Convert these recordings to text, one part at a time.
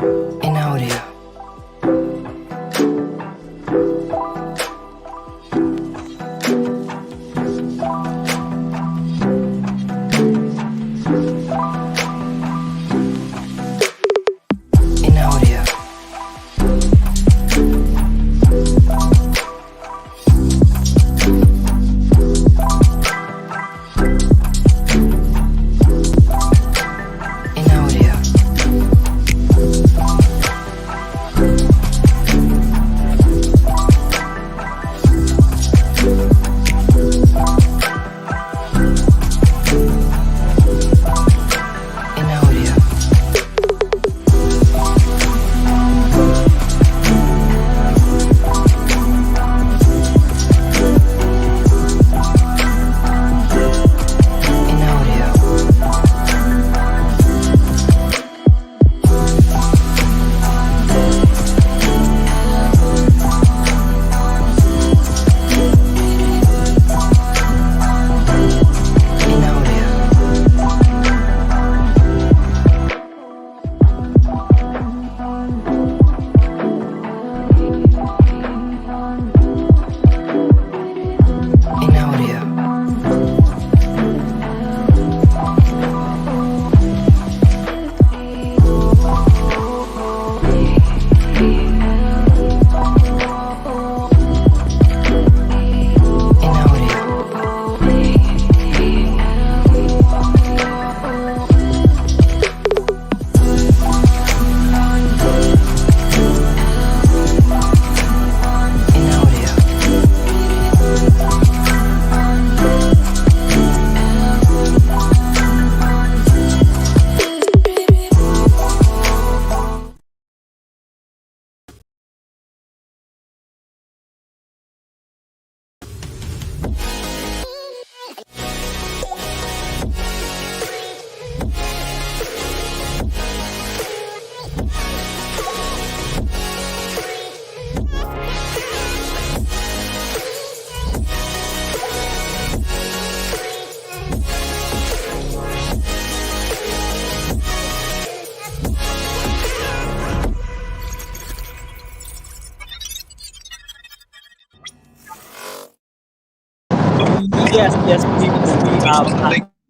In audio. In audio. In audio. In audio. In audio. In audio. In audio. In audio. In audio. Yes, people.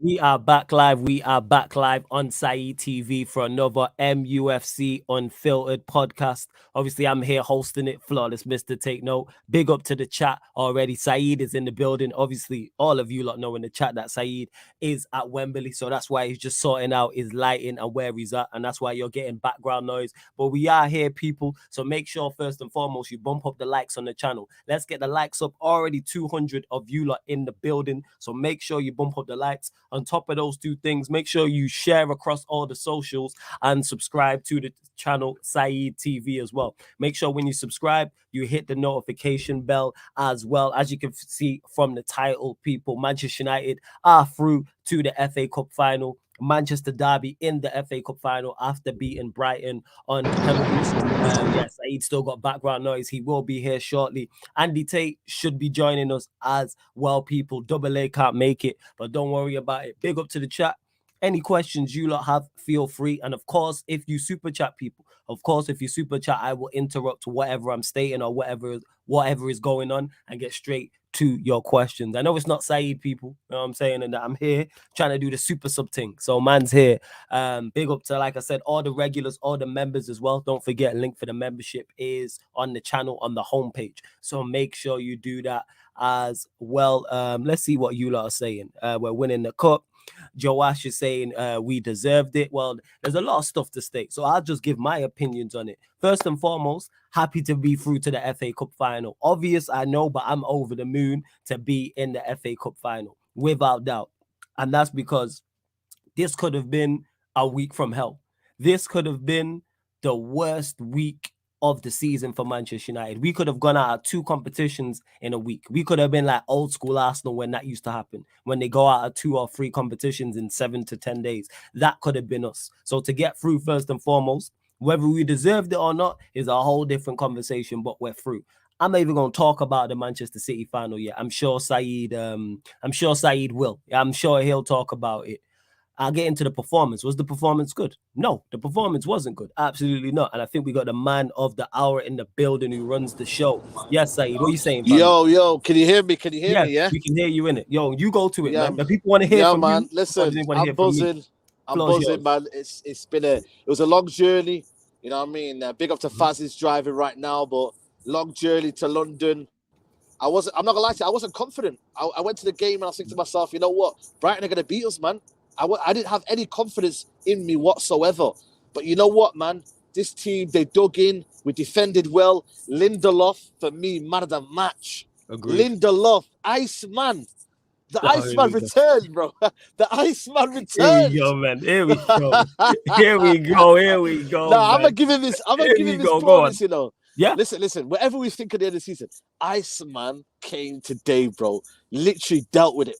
We are back live. We are back live on Saeed TV for another MUFC Unfiltered podcast. Obviously, I'm here hosting it. Flawless Mr. Take Note. Big up to the chat already. Saeed is in the building. Obviously, all of you lot know in the chat that Saeed is at Wembley. So that's why he's just sorting out his lighting and where he's at. And that's why you're getting background noise. But we are here, people. So make sure, first and foremost, you bump up the likes on the channel. Let's get the likes up. Already 200 of you lot in the building. So make sure you bump up the likes. On top of those two things, make sure you share across all the socials and subscribe to the channel Saeed TV as well. Make sure when you subscribe, you hit the notification bell as well. As you can see from the title, people, Manchester United are through to the FA Cup final. Manchester Derby in the FA Cup final after beating Brighton on penalties. Yes, Saeed still got background noise. He will be here shortly. Andy Tate should be joining us as well, people. Double A can't make it, but don't worry about it. Big up to the chat. Any questions you lot have, feel free. And of course, if you super chat, people, I will interrupt whatever I'm stating or whatever is going on and get straight to your questions. I know it's not Saeed, people, you know what I'm saying, and that I'm here trying to do the super sub thing. So man's here. Big up to, like I said, all the regulars, all the members as well. Don't forget, link for the membership is on the channel on the homepage. So make sure you do that as well. Let's see what you lot are saying. We're winning the cup. Joash is saying we deserved it. Well, there's a lot of stuff to state, so I'll just give my opinions on it. First and foremost, happy to be through to the FA Cup final. Obvious, I know, but I'm over the moon to be in the FA Cup final, without doubt. And that's because this could have been a week from hell. This could have been the worst week of the season for Manchester United. We could have gone out of 2 competitions in a week. We could have been like old school Arsenal when that used to happen, when they go out of 2 or 3 competitions in 7 to 10 days. That could have been us. So to get through, first and foremost, whether we deserved it or not is a whole different conversation, but we're through. I'm not even going to talk about the Manchester City final yet. I'm sure Saeed will. I'm sure he'll talk about it. I'll get into the performance. Was the performance good? No, the performance wasn't good. Absolutely not. And I think we got the man of the hour in the building who runs the show. Yes, Saeed, what are you saying, family? Yo, can you hear me? Can you hear me? Yeah, we can hear you in it. Yo, you go to it, Yeah, man. The people want to hear yeah, from man. you. Listen, They want to I'm hear from me. buzzing. I'm Floor's buzzing, yours. man. It was a long journey. You know what I mean? Big up to Mm-hmm. Faz is driving right now, but long journey to London. I'm not gonna lie to you, I wasn't confident. I went to the game and I was thinking to myself, you know what? Brighton are gonna beat us, man. I didn't have any confidence in me whatsoever. But you know what, man? This team, they dug in. We defended well. Lindelof, for me, man of the match. Agreed. Lindelof, Iceman. The Oh, here Iceman we go. returned, bro. The Iceman Here returned. we go, man. Here we go. Here we go. Here we go. Nah, I'm man. gonna give him this. I'm gonna Here give we him this go. Go promise, on. you know. Yeah. Listen. Whatever we think at the end of the season, Iceman came today, bro. Literally dealt with it,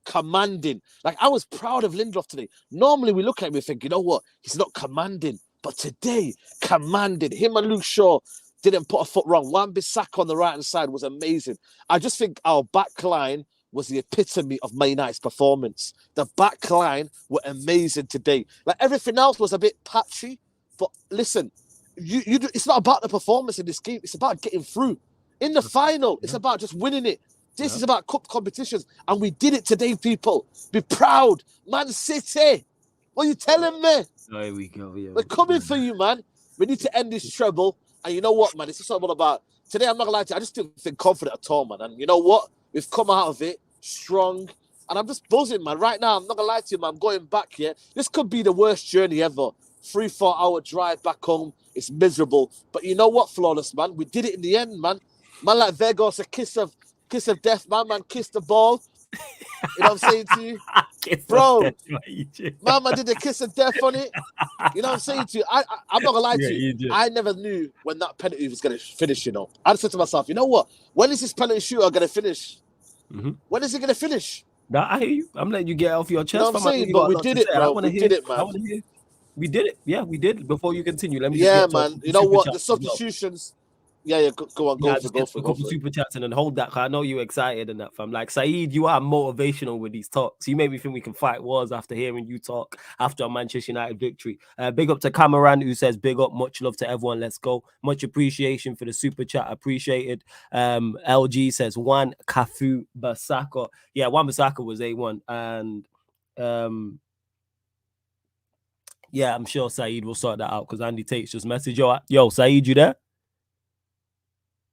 commanding. Like, I was proud of Lindelof today. Normally we look at him and think, you know what? He's not commanding, but today commanded. Him and Luke Shaw didn't put a foot wrong. Wan-Bissaka on the right hand side was amazing. I just think our back line was the epitome of Man United's performance. The back line were amazing today. Like, everything else was a bit patchy, but listen, it's not about the performance in this game. It's about getting through. In the final, it's about just winning it. This is about cup competitions, and we did it today, people. Be proud. Man City, what are you telling me? Oh, here we go. Yeah. We're coming for you, man. We need to end this treble. And you know what, man? It's just all about... Today, I'm not going to lie to you, I just didn't feel confident at all, man. And you know what? We've come out of it strong. And I'm just buzzing, man. Right now, I'm not going to lie to you, man. I'm going back here. This could be the worst journey ever. 3-4 hour drive back home. It's miserable. But you know what, Flawless, man? We did it in the end, man. Man like Vegas, a kiss of death, man. Man kissed the ball. You know what I'm saying to you? Bro, man did the kiss of death on it. You know what I'm saying to you? I'm not going to lie to you. I never knew when that penalty was going to finish, you know. I just said to myself, you know what? When is this penalty shootout going to finish? Mm-hmm. When is it going to finish? Nah, I hear you. I'm letting you get off your chest. You know what I'm saying? But we did it, bro. We did it, man. I want to hear. We did it. Yeah, we did. Before you continue, let me just man. You know what? The substitutions. Yeah, go on, go for it. Super chats and then hold that. I know you're excited and that, fam. Like, Saeed, you are motivational with these talks. You made me think we can fight wars after hearing you talk after a Manchester United victory. Big up to Cameron, who says, big up, much love to everyone. Let's go. Much appreciation for the super chat. Appreciated. LG says, Wan Kafu Basaka. Yeah, Wan Basaka was A1. And yeah, I'm sure Saeed will sort that out because Andy Tate's just messaged. Yo, Saeed, you there?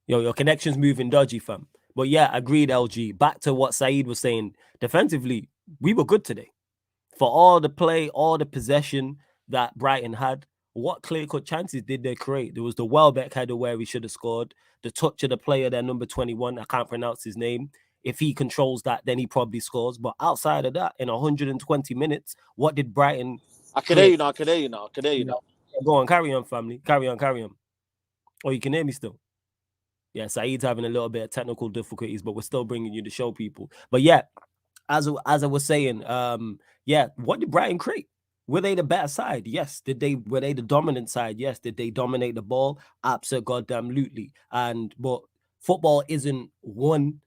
Yo, your connection's moving dodgy, fam. But yeah, agreed, LG. Back to what Saeed was saying. Defensively, we were good today. For all the play, all the possession that Brighton had, what clear-cut chances did they create? There was the Welbeck header where he should have scored. The touch of the player there, number 21. I can't pronounce his name. If he controls that, then he probably scores. But outside of that, in 120 minutes, what did Brighton... I can hear you now. Go on, carry on, family. Carry on. Oh, you can hear me still? Yeah, Saeed's having a little bit of technical difficulties, but we're still bringing you to show people. But yeah, as I was saying, what did Brighton create? Were they the better side? Yes. Were they the dominant side? Yes. Did they dominate the ball? Absolutely. But football isn't won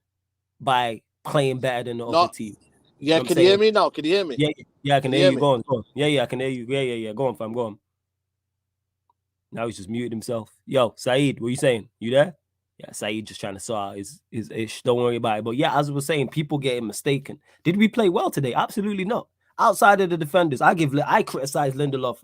by playing better than the other team. Yeah, you know can you hear me now? Can you hear me? Yeah, I can hear you. Go on. Yeah, I can hear you. Yeah. Go on, fam. Go on. Now he's just muted himself. Yo, Saeed, what are you saying? You there? Yeah, Saeed just trying to sort out his ish. Don't worry about it. But yeah, as I was saying, people getting mistaken. Did we play well today? Absolutely not. Outside of the defenders, I criticize Lindelof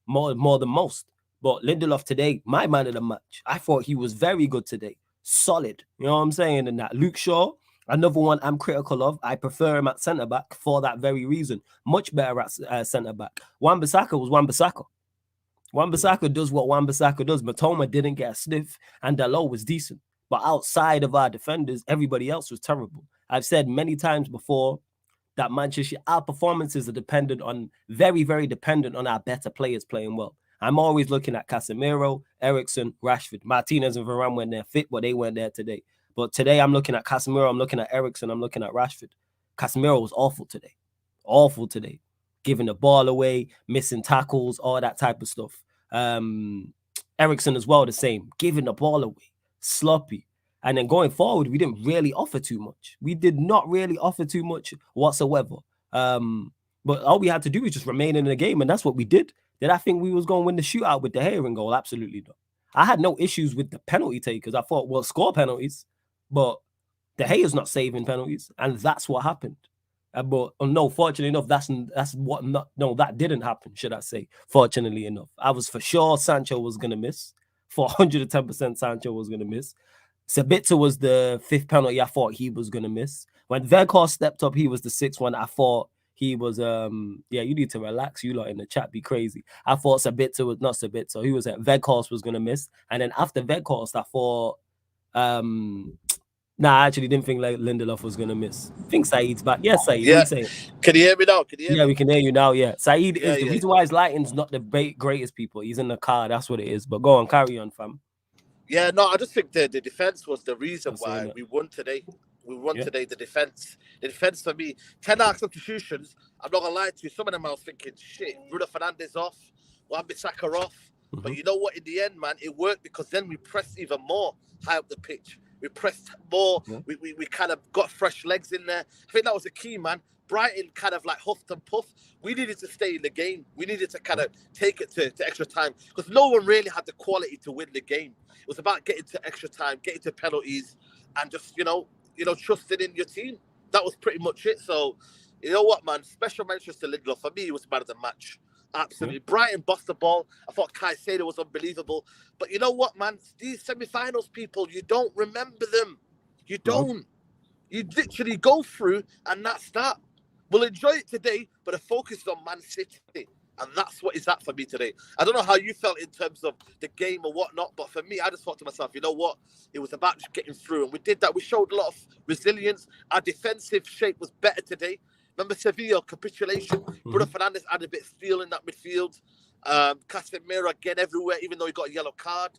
more than most. But Lindelof today, my man of the match. I thought he was very good today. Solid. You know what I'm saying? And that Luke Shaw, another one I'm critical of. I prefer him at centre-back for that very reason. Much better at centre-back. Wan-Bissaka was Wan-Bissaka. Wan-Bissaka does what Wan-Bissaka does. Matoma didn't get a sniff, and Dalot was decent. But outside of our defenders, everybody else was terrible. I've said many times before that our performances are very, very dependent on our better players playing well. I'm always looking at Casemiro, Eriksen, Rashford. Martinez and Varane when they're fit, but they weren't there today. But today I'm looking at Casemiro, I'm looking at Eriksen, I'm looking at Rashford. Casemiro was awful today. Awful today. Giving the ball away, missing tackles, all that type of stuff. Eriksen as well, the same. Giving the ball away. Sloppy. And then going forward, we didn't really offer too much. We did not really offer too much whatsoever. But all we had to do was just remain in the game, and that's what we did. Did I think we was going to win the shootout with the hair in goal? Absolutely not. I had no issues with the penalty takers. I thought, well, score penalties, but the Hayer's not saving penalties, and that's what happened. But no, fortunately enough, that didn't happen, should I say? Fortunately enough, I was for sure Sancho was gonna miss. For 110%, Sancho was gonna miss. Sabitzer was the 5th penalty. I thought he was gonna miss. When Veghorst stepped up, he was the 6th one. I thought he was yeah, you need to relax. You lot in the chat be crazy. I thought Sabitzer was not Sabitzer. He was at Veghorst was gonna miss, and then after Veghorst, I thought nah, I actually didn't think like Lindelof was gonna miss. I think Saeed's back. Yes, Saeed. Yeah. What are you saying? Can you hear me now? Can you hear Yeah, me? we can hear you now. Yeah, Saeed Yeah, is the yeah. reason why his lighting's not the greatest people. He's in the car. That's what it is. But go on, carry on, fam. Yeah, no, I just think the defense was the reason I'm why saying we won today. We won Yeah. today. The defense for me, 10 out substitutions. I'm not gonna lie to you. Some of them I was thinking, shit, Bruno Fernandes off, Wan-Bissaka off. But you know what? In the end, man, it worked because then we pressed even more high up the pitch. We pressed more. Yeah. We kind of got fresh legs in there. I think that was the key, man. Brighton kind of like huffed and puffed. We needed to stay in the game. We needed to kind of take it to extra time because no one really had the quality to win the game. It was about getting to extra time, getting to penalties, and just you know, trusting in your team. That was pretty much it. So, you know what, man? Special mentions to Lindelof. For me, he was man of the match. Absolutely. Brighton bossed the ball. I thought Caicedo was unbelievable. But you know what, man? These semi-finals, people, you don't remember them. You don't. You literally go through and that's that. We'll enjoy it today, but the focus is on Man City. And that's what is that for me today. I don't know how you felt in terms of the game or whatnot, but for me, I just thought to myself, you know what? It was about just getting through. And we did that. We showed a lot of resilience. Our defensive shape was better today. Remember Sevilla, capitulation. Bruno Fernandes had a bit of steel in that midfield. Casemiro again everywhere, even though he got a yellow card.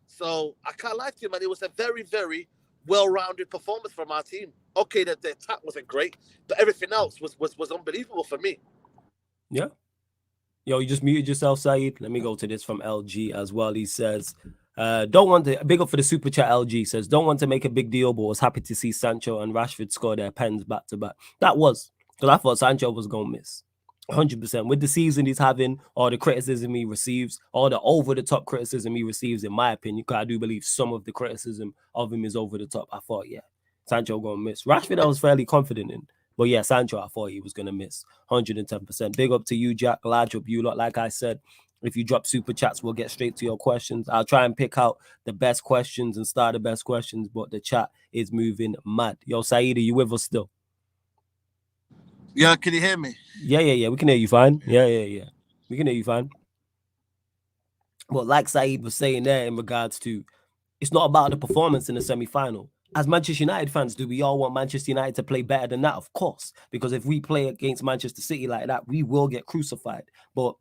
So I can't lie to you, man. It was a very, very well-rounded performance from our team. Okay, the attack wasn't great, but everything else was unbelievable for me. Yeah. Yo, you just muted yourself, Saeed. Let me go to this from LG as well. He says, don't want to, big up for the super chat. LG says, don't want to make a big deal, but was happy to see Sancho and Rashford score their pens back to back. That was, because I thought Sancho was going to miss. 100%. With the season he's having, all the criticism he receives, all the over-the-top criticism he receives, in my opinion, because I do believe some of the criticism of him is over the top. I thought, yeah, Sancho going to miss. Rashford, I was fairly confident in. But yeah, Sancho, I thought he was going to miss 110%. Big up to you, Jack. Large up you lot. Like I said, if you drop super chats, we'll get straight to your questions. I'll try and pick out the best questions and start the best questions, but the chat is moving mad. Yo, Saeed, are you with us still? Yeah, can you hear me? Yeah. We can hear you fine. Yeah. We can hear you fine. Well, like Saeed was saying there in regards to, it's not about the performance in the semi-final. As Manchester United fans, do we all want Manchester United to play better than that? Of course, because if we play against Manchester City like that, we will get crucified. But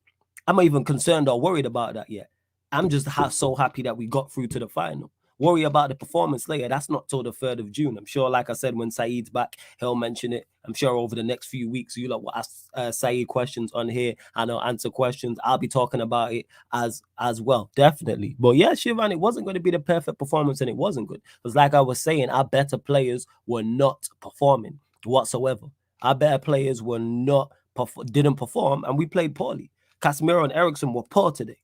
I'm not even concerned or worried about that yet. I'm just so happy that we got through to the final. Worry about the performance later. That's not till the 3rd of June. I'm sure, like I said, when Saeed's back, he'll mention it. I'm sure over the next few weeks, you lot will ask Saeed questions on here and I'll answer questions. I'll be talking about it as well, definitely. But yeah, Shivan, it wasn't going to be the perfect performance and it wasn't good. Because like I was saying, our better players were not performing whatsoever. Our better players were didn't perform and we played poorly. Casemiro and Eriksen were poor today.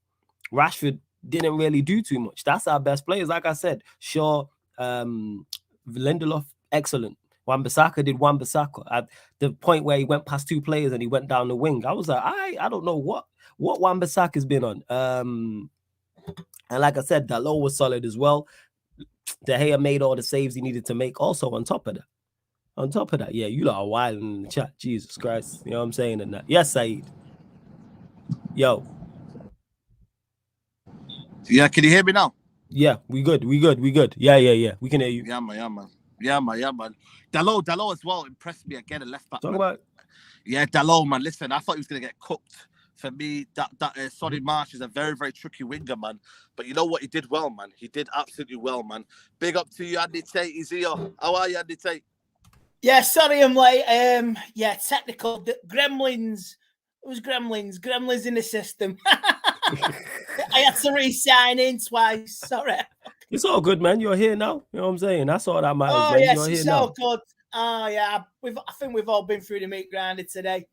Rashford didn't really do too much. That's our best players. Like I said, sure, Lindelof, excellent. Wan-Bissaka did Wan-Bissaka. At the point where he went past 2 players and he went down the wing, I was like, I don't know what Wan-Bissaka's been on. And like I said, Dalot was solid as well. De Gea made all the saves he needed to make. Also, on top of that, yeah, you lot are wild in the chat. Jesus Christ. You know what I'm saying? And that. Yes, Saeed. Yo. Yeah, can you hear me now? Yeah, we good. Yeah. We can hear you. Yeah, man. Dalot as well impressed me again at left back. Talk about. Yeah, Dalot, man. Listen, I thought he was gonna get cooked. For me, Sonny Marsh is a very, very tricky winger, man. But you know what? He did well, man. He did absolutely well, man. Big up to you, Andy Tate. He's here. How are you, Andy Tate? Yeah, sorry, I'm late. Yeah, technical gremlins. It was gremlins in the system. I had to re-sign in twice. Sorry. It's all good, man. You're here now. You know what I'm saying? That's all that matters. Oh, man. yes, You're it's here so now. good. Oh, yeah. I think we've all been through the meat grinder today.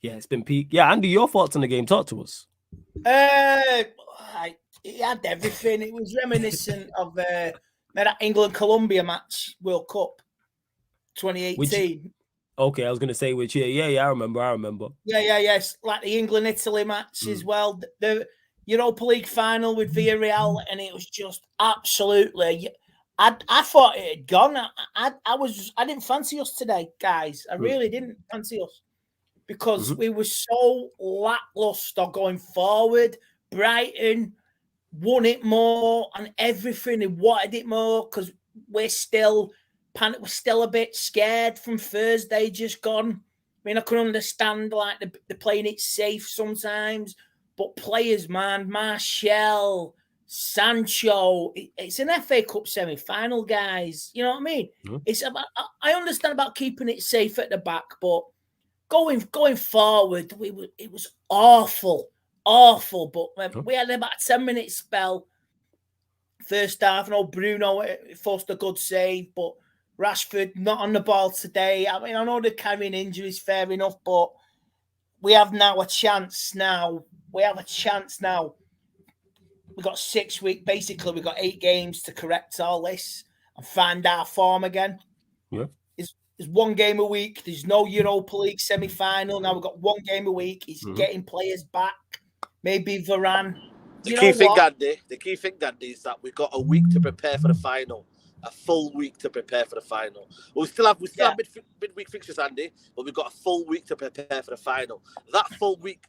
Yeah, it's been peak. Yeah, Andy, your thoughts on the game? Talk to us. It had everything. It was reminiscent of that England-Colombia match, World Cup 2018. Okay, I was gonna say which year. Yeah, I remember. Yes, like the England-Italy match as well. The Europa League final with Villarreal, and it was just absolutely. I thought it had gone. I didn't fancy us today, guys. I really didn't fancy us because we were so lackluster going forward. Brighton won it more and everything. They wanted it more because we're still a bit scared from Thursday just gone. I mean, I can understand like they're playing it safe sometimes, but players, man, Martial, Sancho, it's an FA Cup semi-final, guys. You know what I mean? It's about. I understand about keeping it safe at the back, but going forward, it was awful. But we had about a 10-minute spell first half. And Bruno forced a good save, but Rashford not on the ball today. I mean, I know they're carrying injuries, fair enough, but we have now a chance now. We got 6 weeks. Basically, we got 8 games to correct all this and find our form again. Yeah. There's 1 game a week. There's no Europa League semi-final. Now we've got 1 game a week. He's getting players back. Maybe Varane. The key thing, Gandhi, is that we've got a week to prepare for the final. A full week to prepare for the final. We still have midweek fixtures, Andy, but we've got a full week to prepare for the final. That full week,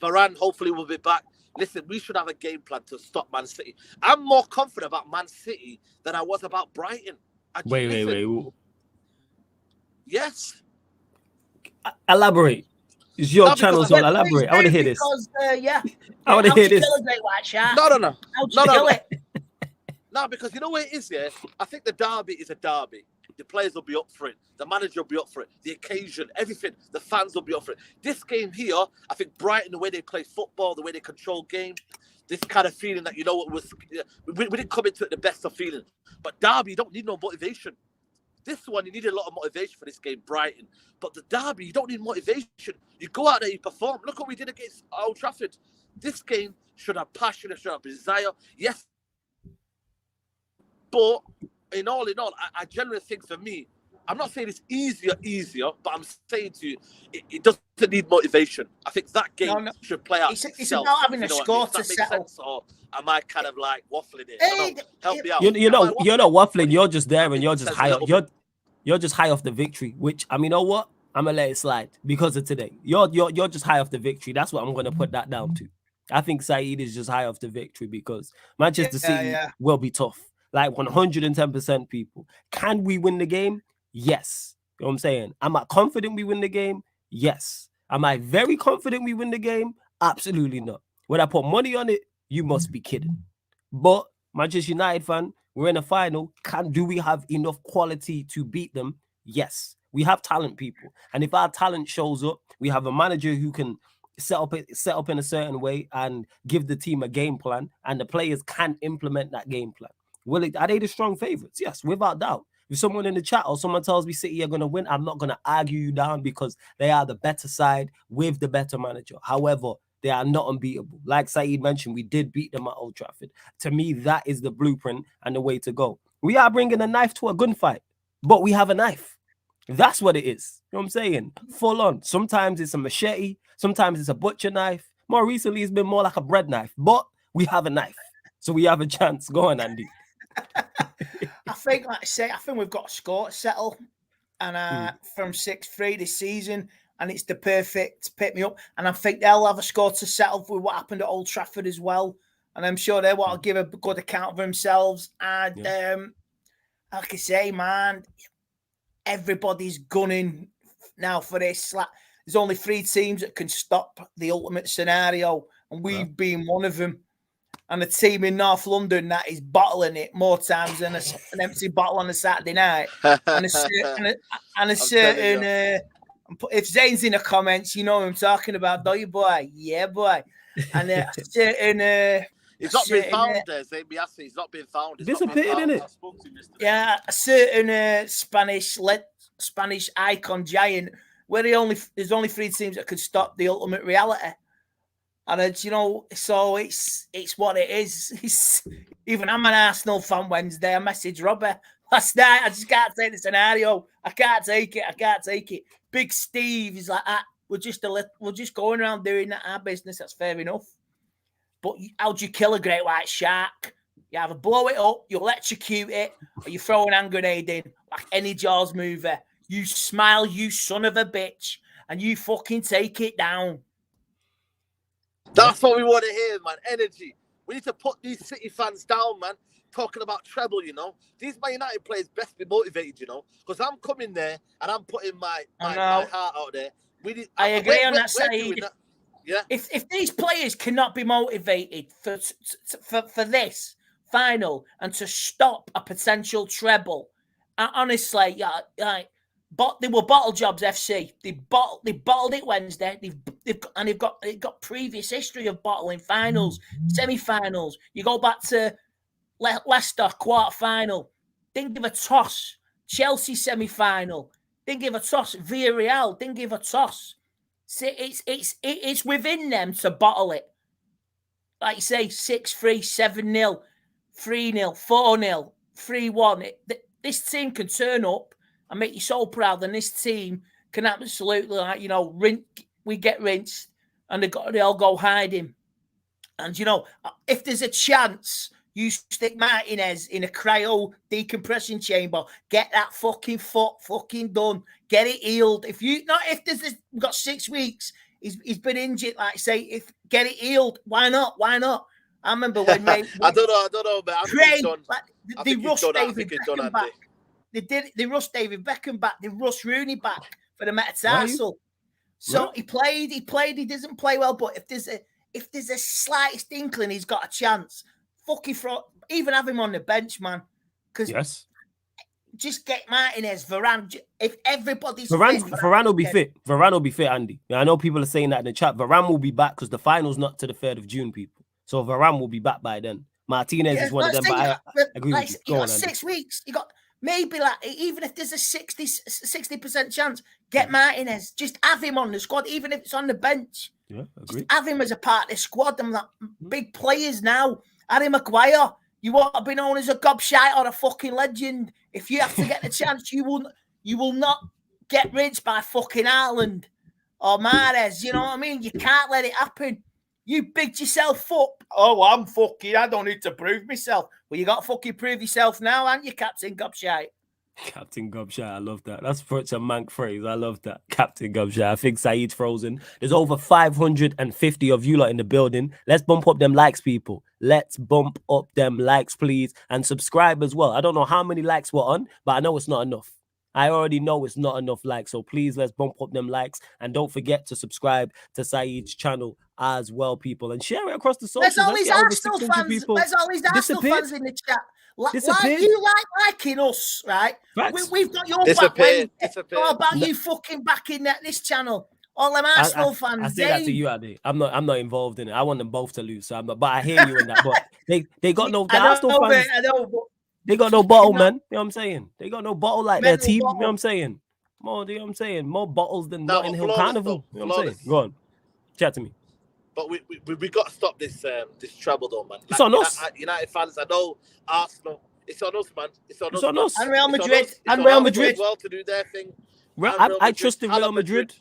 Varane hopefully will be back. Listen, we should have a game plan to stop Man City. I'm more confident about Man City than I was about Brighton. Wait. Yes. Elaborate. It's your channel, so elaborate. I want to hear this. I want to hear this. No. Kill it? No, because you know what it is, yeah? I think the derby is a derby. The players will be up for it. The manager will be up for it. The occasion, everything. The fans will be up for it. This game here, I think Brighton, the way they play football, the way they control game, this kind of feeling that, we didn't come into it the best of feeling. But derby, you don't need no motivation. This one, you need a lot of motivation for this game, Brighton. But the derby, you don't need motivation. You go out there, you perform. Look what we did against Old Trafford. This game should have passion, it should have desire. Yes. But in all, I generally think for me, I'm not saying it's easier, but I'm saying to you, it doesn't need motivation. I think that game should play out. It's about having a score to settle. Or am I kind of like waffling it? Help me out. You're not waffling. You're just there and you're just high up. You're just high off the victory. Which I mean, you know what? I'm gonna let it slide because of today. You're just high off the victory. That's what I'm gonna put that down to. I think Saeed is just high off the victory because Manchester City will be tough. Like 110% people. Can we win the game? Yes. You know what I'm saying? Am I confident we win the game? Yes. Am I very confident we win the game? Absolutely not. When I put money on it, you must be kidding. But Manchester United fan, we're in a final. Do we have enough quality to beat them? Yes. We have talent, people. And if our talent shows up, we have a manager who can set up in a certain way and give the team a game plan, and the players can implement that game plan. Are they the strong favorites? Yes, without doubt. If someone in the chat or someone tells me City are going to win, I'm not going to argue you down because they are the better side with the better manager. However, they are not unbeatable. Like Saeed mentioned, we did beat them at Old Trafford. To me, that is the blueprint and the way to go. We are bringing a knife to a gunfight, but we have a knife. That's what it is. You know what I'm saying? Full on. Sometimes it's a machete. Sometimes it's a butcher knife. More recently, it's been more like a bread knife, but we have a knife. So we have a chance. Go on, Andy. I think we've got a score to settle, and from 6-3 this season, and it's the perfect pick me up. And I think they'll have a score to settle with what happened at Old Trafford as well. And I'm sure they want to give a good account of themselves. And like I say, man, everybody's gunning now for this. Like, there's only 3 teams that can stop the ultimate scenario, and we've been one of them. And a team in North London that is bottling it more times than an empty bottle on a Saturday night. And a certain if Zane's in the comments, you know what I'm talking about, don't you, boy? Yeah, boy. And a certain it's not been found there, Zane Biassi. He's not been found. Disappeared, innit? Yeah, a certain Spanish icon giant there's only 3 teams that could stop the ultimate reality. And it's, so it's what it is. Even I'm an Arsenal fan Wednesday. I messaged Robbie last night. I just can't take the scenario. I can't take it. Big Steve is like, we're just going around doing that, our business. That's fair enough. But how do you kill a great white shark? You either blow it up, you electrocute it, or you throw an hand grenade in, like any Jaws movie. You smile, you son of a bitch, and you fucking take it down. That's what we want to hear, man. Energy. We need to put these City fans down, man. Talking about treble, These Man United players best be motivated, because I'm coming there and I'm putting my heart out there. I agree on that, Saeed. Yeah. If these players cannot be motivated for this final and to stop a potential treble, honestly, but they were bottle jobs. FC. They bottled it Wednesday. They've got previous history of bottling finals, semi-finals. You go back to Leicester quarter-final. Didn't give a toss. Chelsea semi-final. Didn't give a toss. Villarreal didn't give a toss. See, it's within them to bottle it. Like you say, 6-3, 7-0, 3-0, 4-0, 3-1. This team can turn up and make you so proud, and this team can absolutely, we get rinsed, and they all go hiding. And, if there's a chance, you stick Martinez in a cryo decompression chamber, get that fucking foot fucking done, get it healed. We've got 6 weeks, he's been injured, like I say, get it healed. Why not? I remember when I don't know, but they rushed David Beckham back. They rushed David Beckham back. They rushed Rooney back for the metatarsal. So he played. He doesn't play well, but if there's a slightest inkling he's got a chance, fucking even have him on the bench, man. Because just get Martinez, Varane. If everybody's Varane will be fit. Varane will be fit, Andy. I know people are saying that in the chat. Varane will be back because the final's not to the 3rd of June, people. So Varane will be back by then. Martinez is one of them, but I agree with you. You got 6 weeks. You got maybe even if there's a 60% chance, get Martinez. Just have him on the squad, even if it's on the bench. Yeah, agree. Just have him as a part of the squad. Them big players now. Harry Maguire, you want to be known as a gobshite or a fucking legend. If you have to get the chance, you will not get rinsed by fucking Ireland or Mahrez. You know what I mean? You can't let it happen. You bigged yourself up. Oh, I don't need to prove myself. Well, you got to fucking prove yourself now, aren't you, Captain Gobshite? Captain Gobshite, I love that. That's such a mank phrase. I love that. Captain Gobshite. I think Saeed's frozen. There's over 550 of you lot in the building. Let's bump up them likes, people. Let's bump up them likes, please. And subscribe as well. I don't know how many likes we're on, but I know it's not enough. I already know it's not enough likes. So please, let's bump up them likes. And don't forget to subscribe to Saeed's channel as well, people. And share it across the socials. There's all these Arsenal fans. There's all these Arsenal fans in the chat. Like you liking us, right? We've got your back. It's all about you fucking backing this channel. All them Arsenal fans. I say that to you, Adi. I'm not involved in it. I want them both to lose. So I'm not. But I hear you in that. But they got no Arsenal fans. I know, but they got no bottle, man. You know what I'm saying? They got no bottle like their team. You know what I'm saying? More, you know what I'm saying? More bottles than Notting Hill Carnival. You know what I'm saying? Go on. Chat to me. But we got to stop this treble though, man. It's on us. United fans, I know Arsenal. It's on us, man. It's on us. And Real Madrid. And Real Madrid as well to do their thing. I trust in Real Madrid.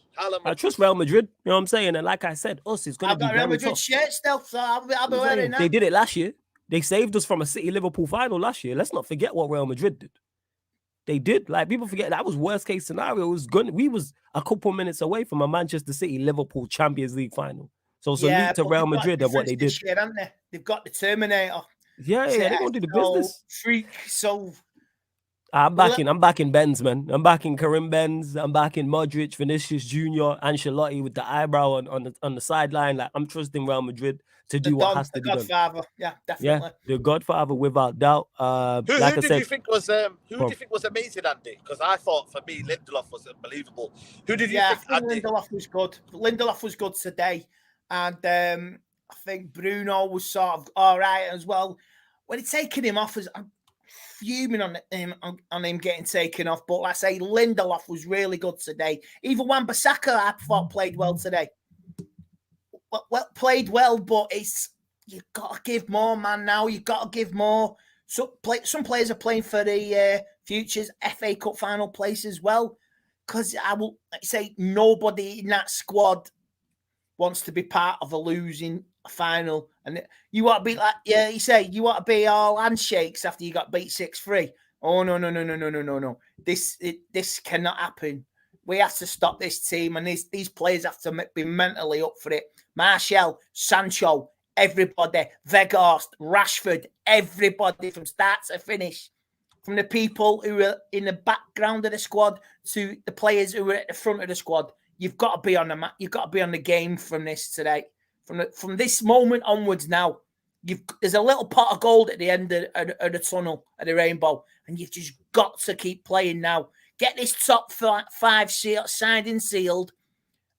I trust Real Madrid. You know what I'm saying? And like I said, us is going to be very Real Madrid tough. shirt still, so I'll be wearing that. They did it last year. They saved us from a City-Liverpool final last year. Let's not forget what Real Madrid did. They did. Like, people forget that was worst case scenario. It was good. We was a couple minutes away from a Manchester City-Liverpool Champions League final. So salute to Real Madrid of what they did. Year, haven't they? They've got the Terminator. Yeah, they're going to do the business. Freak, so... I'm backing Benz, man. I'm backing Karim Benz. I'm backing Modric, Vinicius Jr., Ancelotti with the eyebrow on the sideline. Like, I'm trusting Real Madrid to do what has to be done. The Godfather, yeah, definitely. Yeah, the Godfather without doubt. Who did you think was amazing, Andy? Because I thought for me Lindelof was unbelievable. Who did you think, Andy? Lindelof was good. Lindelof was good today, and I think Bruno was sort of all right as well. When he's taking him off, fuming on him getting taken off. But like I say, Lindelof was really good today. Even Wan-Bissaka, I thought, played well today. Well, played well, but you've got to give more, man. Now you've got to give more. Some players are playing for the futures FA Cup final place as well. Because I will say nobody in that squad wants to be part of a losing final. And you want to be like, you want to be all handshakes after you got beat 6-3. Oh, no. This cannot happen. We have to stop this team, and these players have to be mentally up for it. Martial, Sancho, everybody, Weghorst, Rashford, everybody from start to finish. From the people who are in the background of the squad to the players who are at the front of the squad, you've got to be on the mat. You've got to be on the game from this today. From this moment onwards now, there's a little pot of gold at the end of the tunnel, of the rainbow, and you've just got to keep playing now. Get this top five signed and sealed,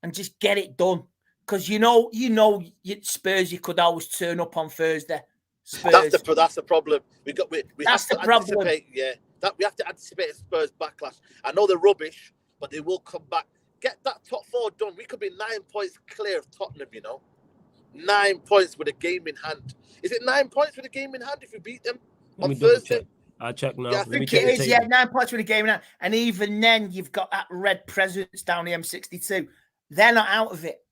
and just get it done. Because you know, Spurs, you could always turn up on Thursday. Spurs. That's the problem. We that's have to the problem. Anticipate. Yeah, we have to anticipate a Spurs backlash. I know they're rubbish, but they will come back. Get that top 4 done. We could be 9 points clear of Tottenham. 9 points with a game in hand. Is it 9 points with a game in hand if we beat them on Thursday? I'll check now. Yeah, I think it is. Yeah, 9 points with a game in hand, and even then, you've got that red presence down the M62. They're not out of it.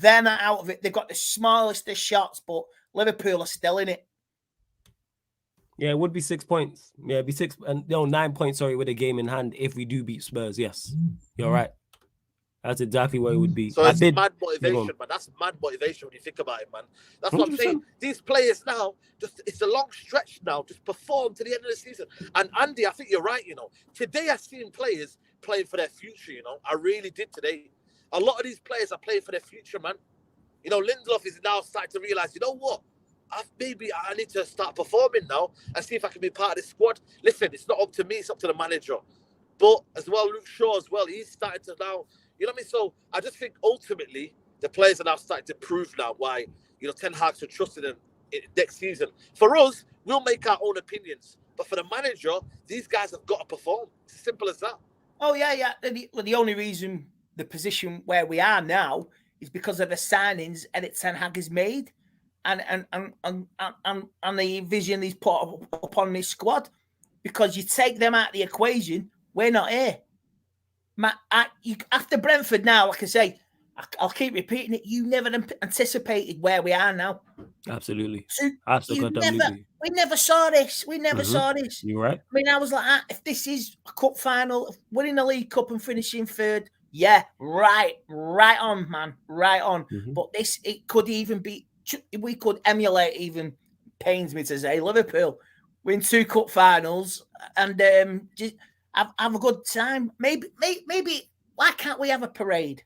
They've got the smallest of shots, but Liverpool are still in it. Yeah, it would be 6 points. Yeah, it'd be 6 and 9 points, sorry, with a game in hand if we do beat Spurs. Yes. You're right. That's exactly what it would be. So it's mad motivation, man. That's mad motivation when you think about it, man. That's 100%. What I'm saying. These players now, it's a long stretch now. Just perform to the end of the season. And Andy, I think you're right, Today I've seen players playing for their future, I really did today. A lot of these players are playing for their future, man. Lindelof is now starting to realize, you know what? Maybe I need to start performing now and see if I can be part of this squad. Listen, it's not up to me, it's up to the manager. But as well, Luke Shaw as well, he's starting to now, you know what I mean? So I just think ultimately the players are now starting to prove now why, Ten Hag should trust in them next season. For us, we'll make our own opinions. But for the manager, these guys have got to perform. It's as simple as that. Oh, yeah. The only reason the position where we are now is because of the signings Eric Ten Hag has made. And the vision he's put upon this squad, because you take them out of the equation, we're not here. After Brentford now, like I say, I'll keep repeating it. You never anticipated where we are now. Absolutely. So Absolutely. We never saw this. We never saw this. You're right. I mean, I was like, if this is a cup final, winning the League Cup and finishing third, yeah, right on, man, right on. But it could even be. We could emulate, even pains me to say, Liverpool win 2 cup finals and just have a good time. Maybe why can't we have a parade?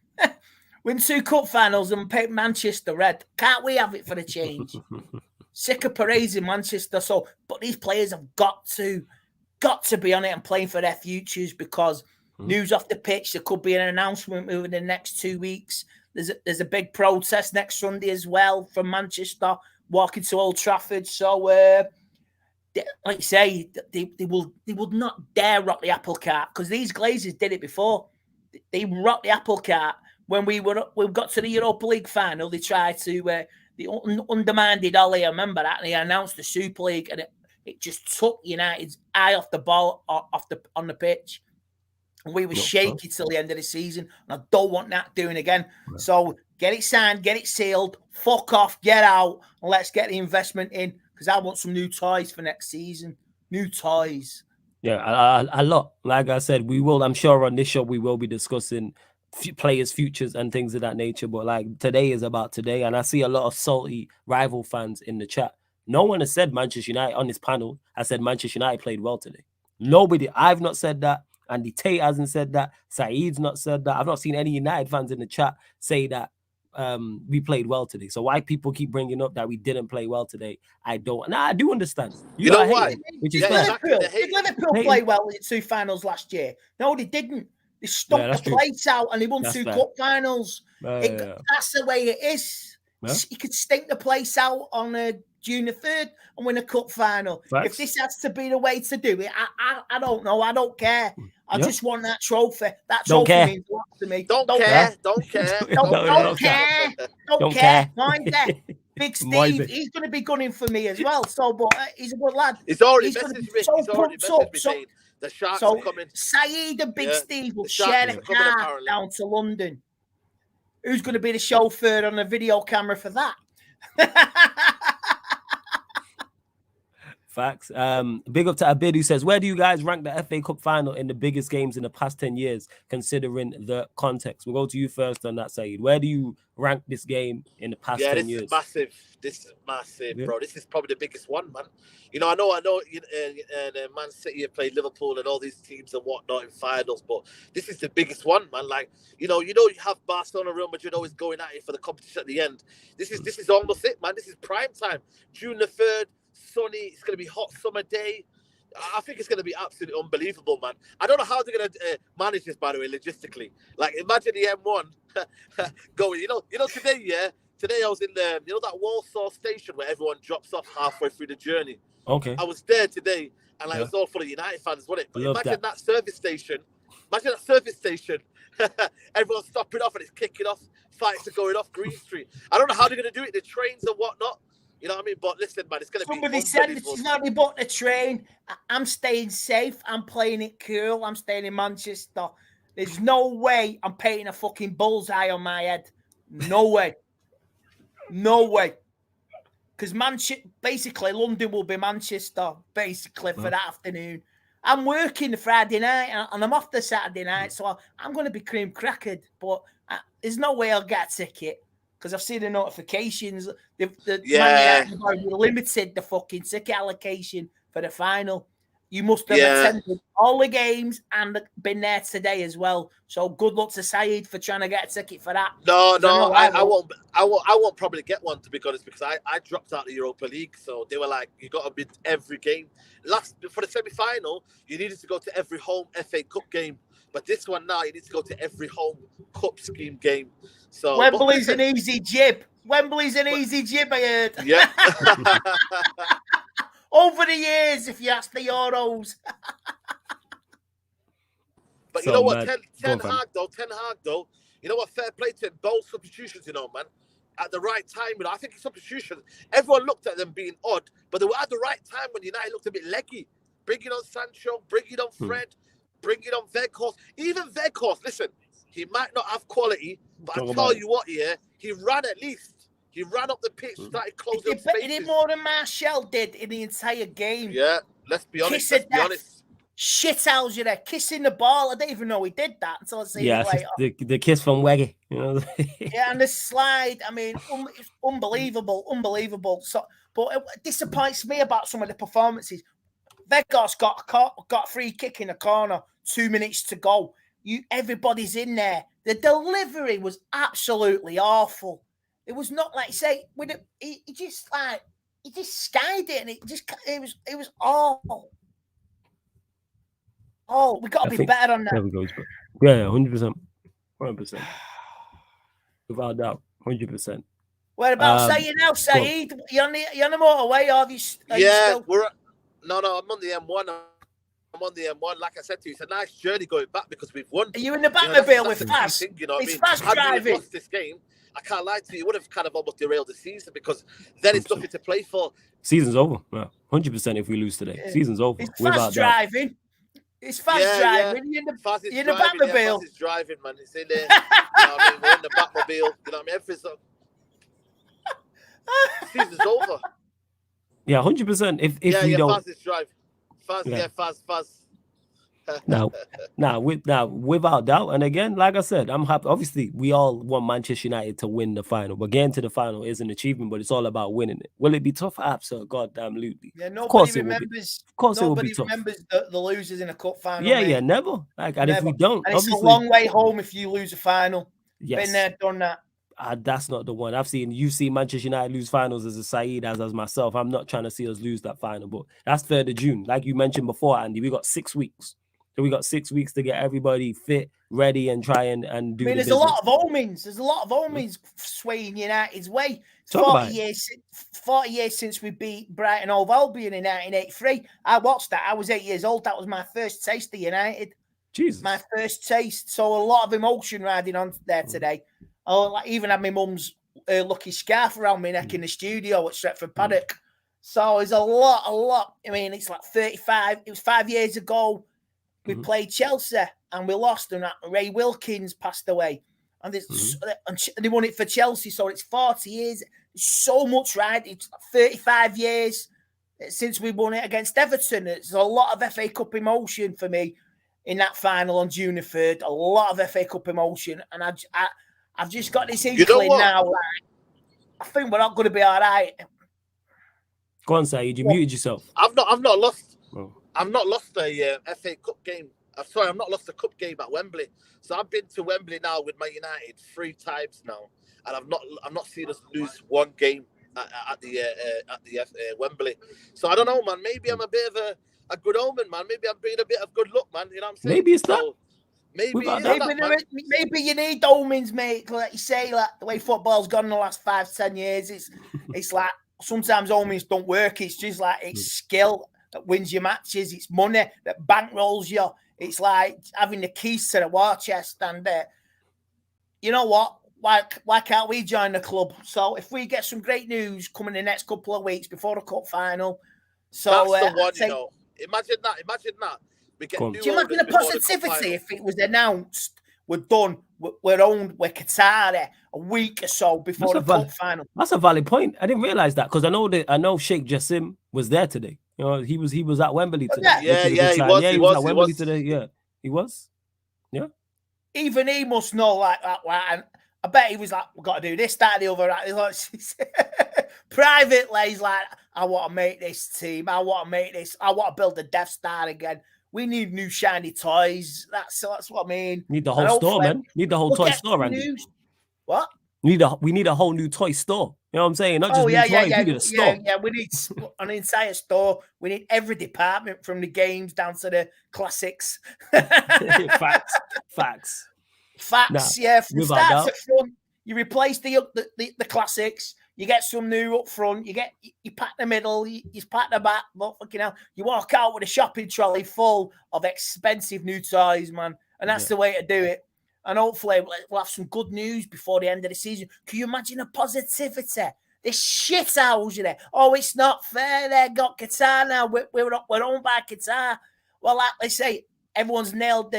Win 2 cup finals and paint Manchester red. Can't we have it for a change? Sick of parades in Manchester. But these players have got to be on it and playing for their futures, because news off the pitch, there could be an announcement within the next 2 weeks. There's a big protest next Sunday as well from Manchester, walking to Old Trafford. So, like you say, they would not dare rock the apple cart, because these Glazers did it before. They rocked the apple cart when we got to the Europa League final. They tried to they undermined Ollie. I remember that, and they announced the Super League, and it just took United's eye off the ball on the pitch. And we were shaky till the end of the season, and I don't want that doing again. Right. So get it signed, get it sealed, fuck off, get out, and let's get the investment in, because I want some new toys for next season. New toys. Yeah, a lot. Like I said, we will. I'm sure on this show we will be discussing players' futures and things of that nature. But like, today is about today, and I see a lot of salty rival fans in the chat. No one has said Manchester United on this panel. I said Manchester United played well today. Nobody. I've not said that. Andy Tate hasn't said that. Saeed's not said that. I've not seen any United fans in the chat say that we played well today. So why people keep bringing up that we didn't play well today, I don't. Now I do understand. You know why? Which is Did Liverpool play well in 2 finals last year? No, they didn't. They stuck the plates out and they won 2 cup finals. That's the way it is. Yeah. He could stink the place out on June the 3rd and win a cup final. Facts. If this has to be the way to do it, I don't know. I don't care. I Yeah. just want that trophy. That Don't trophy care. means a lot to me. Don't care. Don't care. Don't care. Don't care. Mind that. Big Mind Steve, it. he's going to be gunning for me as well. So, but he's a good lad. He's already He's gonna messaged be me. so He's already pumped up. messaged me So- saying the Sharks So are coming. Saeed and Big Yeah, Steve will the Sharks share are a coming, car apparently. down to London. Who's going to be the chauffeur on the video camera for that? Facts. Big up to Abid who says, where do you guys rank the FA Cup final in the biggest games in the past 10 years, considering the context? We'll go to you first on that, Saeed. Where do you rank this game in the past 10 years? Is massive. This is massive, Yeah. bro. This is probably the biggest one, man. You know, I know, Man City have played Liverpool and all these teams and whatnot in finals, but this is the biggest one, man. Like, you have Barcelona, Real Madrid always going at it for the competition at the end. This is almost it, man. This is prime time. June the 3rd, sunny. It's going to be hot summer day. I think it's going to be absolutely unbelievable, man. I don't know how they're going to manage this, by the way, logistically. Like, imagine the M1 going. You know, today, yeah. Today I was in the, that Walsall station where everyone drops off halfway through the journey. Okay. I was there today, and it was all full of United fans, wasn't it? But imagine that service station. Everyone's stopping off and it's kicking off. Fights are going off Green Street. I don't know how they're going to do it. The trains and whatnot. You know what I mean? But listen, man, it's going to be Somebody said this is not about the train. I'm staying safe. I'm playing it cool. I'm staying in Manchester. There's no way I'm painting a fucking bullseye on my head. No way. No way. Because basically, London will be Manchester, basically, for that afternoon. I'm working the Friday night, and I'm off the Saturday night, so I'm going to be cream crackered. But there's no way I'll get a ticket, because I've seen the notifications. Man United limited the fucking ticket allocation for the final. You must have attended all the games and been there today as well. So good luck to Saeed for trying to get a ticket for that. No, I won't. I won't probably get one, to be honest, because I dropped out of the Europa League. So they were like, you got to be every game. For the semi-final, you needed to go to every home FA Cup game. But this one now, you need to go to every home Cup scheme game. So Wembley's an easy jib. I heard. Yeah. Over the years, if you ask the Euros. But you know what? Ten Hag, though, you know what? Fair play to him. Bold substitutions, man. At the right time, I think substitutions, everyone looked at them being odd, but they were at the right time when United looked a bit leggy. Bringing on Sancho, bringing on Fred, bringing on Weghorst. Even Weghorst, listen, he might not have quality, but I tell you what, he ran at least. He ran up the pitch, started closing up spaces. He did more than Martial did in the entire game. Yeah, let's be honest. Shit how's you there, kissing the ball. I didn't even know he did that until I see it later. The kiss from Weggy. Yeah, and the slide. I mean, it's unbelievable. So, but it disappoints me about some of the performances. Weghorst got a free kick in the corner. 2 minutes to go. Everybody's in there. The delivery was absolutely awful. It was not like he just skied it, and it was awful. Oh, we got to be better on that. There we go. Yeah, 100%. Without doubt, 100%. What about Saeed now, Saeed? You on the motorway? No, I'm on the M1. I'm on the M1. Like I said to you, it's a nice journey going back because we've won. Are you in the Batmobile with Faz? It's Faz driving. Had we lost this game, I can't lie to you, it would have kind of almost derailed the season because then it's nothing to play for. Season's over. 100% if we lose today. Season's over. It's Faz driving. It's Faz driving. You're in the Batmobile. Faz is driving, man. It's in there. You know what I mean? We're in the Batmobile. You know what I mean? Everything's up. Season's over. Yeah, 100%. If we don't. Faz is driving. Faz. Now, without doubt, and again, like I said, I'm happy. Obviously, we all want Manchester United to win the final, but getting to the final is an achievement. But it's all about winning it. Will it be tough? Absolutely, goddamnly. Yeah, nobody remembers. Of course, nobody remembers the losers in a cup final. Yeah, never. And if we don't, and it's a long way home if you lose a final. Yes. Been there, done that. That's not the one. You've seen Manchester United lose finals as a Saeed, as myself. I'm not trying to see us lose that final, but that's 3rd of June. Like you mentioned before, Andy, we got 6 weeks. So we got 6 weeks to get everybody fit ready and try and do I mean, the there's business. a lot of omens. There's a lot of omens swaying United's way. It's Talk about it. 40 years since we beat Brighton Hove Albion in 1983. I watched that. I was 8 years old. That was my first taste of United. Jesus. My first taste. So a lot of emotion riding on there today. Oh, like even had my mum's lucky scarf around my neck in the studio at Stretford Paddock. So there's a lot. I mean, it's like 35. It was 5 years ago. We played Chelsea and we lost, and Ray Wilkins passed away. And they won it for Chelsea, so it's 40 years. It's so much, right? It's 35 years since we won it against Everton. It's a lot of FA Cup emotion for me in that final on June the 3rd. A lot of FA Cup emotion, and I've just got this inkling now. Like, I think we're not going to be all right. Go on, Saeed. You muted yourself. I've not lost. Oh. I've not lost a FA Cup game. Sorry, I've not lost a cup game at Wembley. So I've been to Wembley now with Man United 3 times now, and I've not seen us lose one game at the Wembley. So I don't know, man. Maybe I'm a bit of a good omen, man. Maybe I'm bringing a bit of good luck, man. You know what I'm saying? Maybe it's that. So, Maybe you need omens, mate. Like you say, like the way football's gone in the last 5-10 years, it's like sometimes omens don't work. It's just like it's skill that wins your matches. It's money that bankrolls you. It's like having the keys to the war chest. And you know what? Why can't we join the club? So if we get some great news coming in the next couple of weeks before the cup final, so that's the one, you know. Imagine that. We get new. Do you imagine the positivity if it was announced? We're done. We're owned. We're Qatar a week or so before the cup final. That's a valid point. I didn't realize that because I know Sheikh Jassim was there today. You know, he was at Wembley today. He was at Wembley today. Yeah, he was. Yeah. Even he must know like that. And I bet he was like, "We've got to do this, that, and the other." He's like, privately, he's like, "I want to make this team. I want to build the Death Star again. We need new shiny toys." That's what I mean. Need the whole store, man. Need the whole toy store, Randy. What? We need a whole new toy store. You know what I'm saying? Not just new toys. We need a store. Yeah. We need an entire store. We need every department from the games down to the classics. Facts. Yeah. From start to front, you replace the classics. You get some new up front. You pack the middle. You pack the back. But fucking hell, you walk out with a shopping trolley full of expensive new toys, man. And that's the way to do it. And hopefully we'll have some good news before the end of the season. Can you imagine the positivity? This shit house, you know. Oh, it's not fair. They got Qatar now. We're owned by Qatar. Well, like they say, everyone's nailed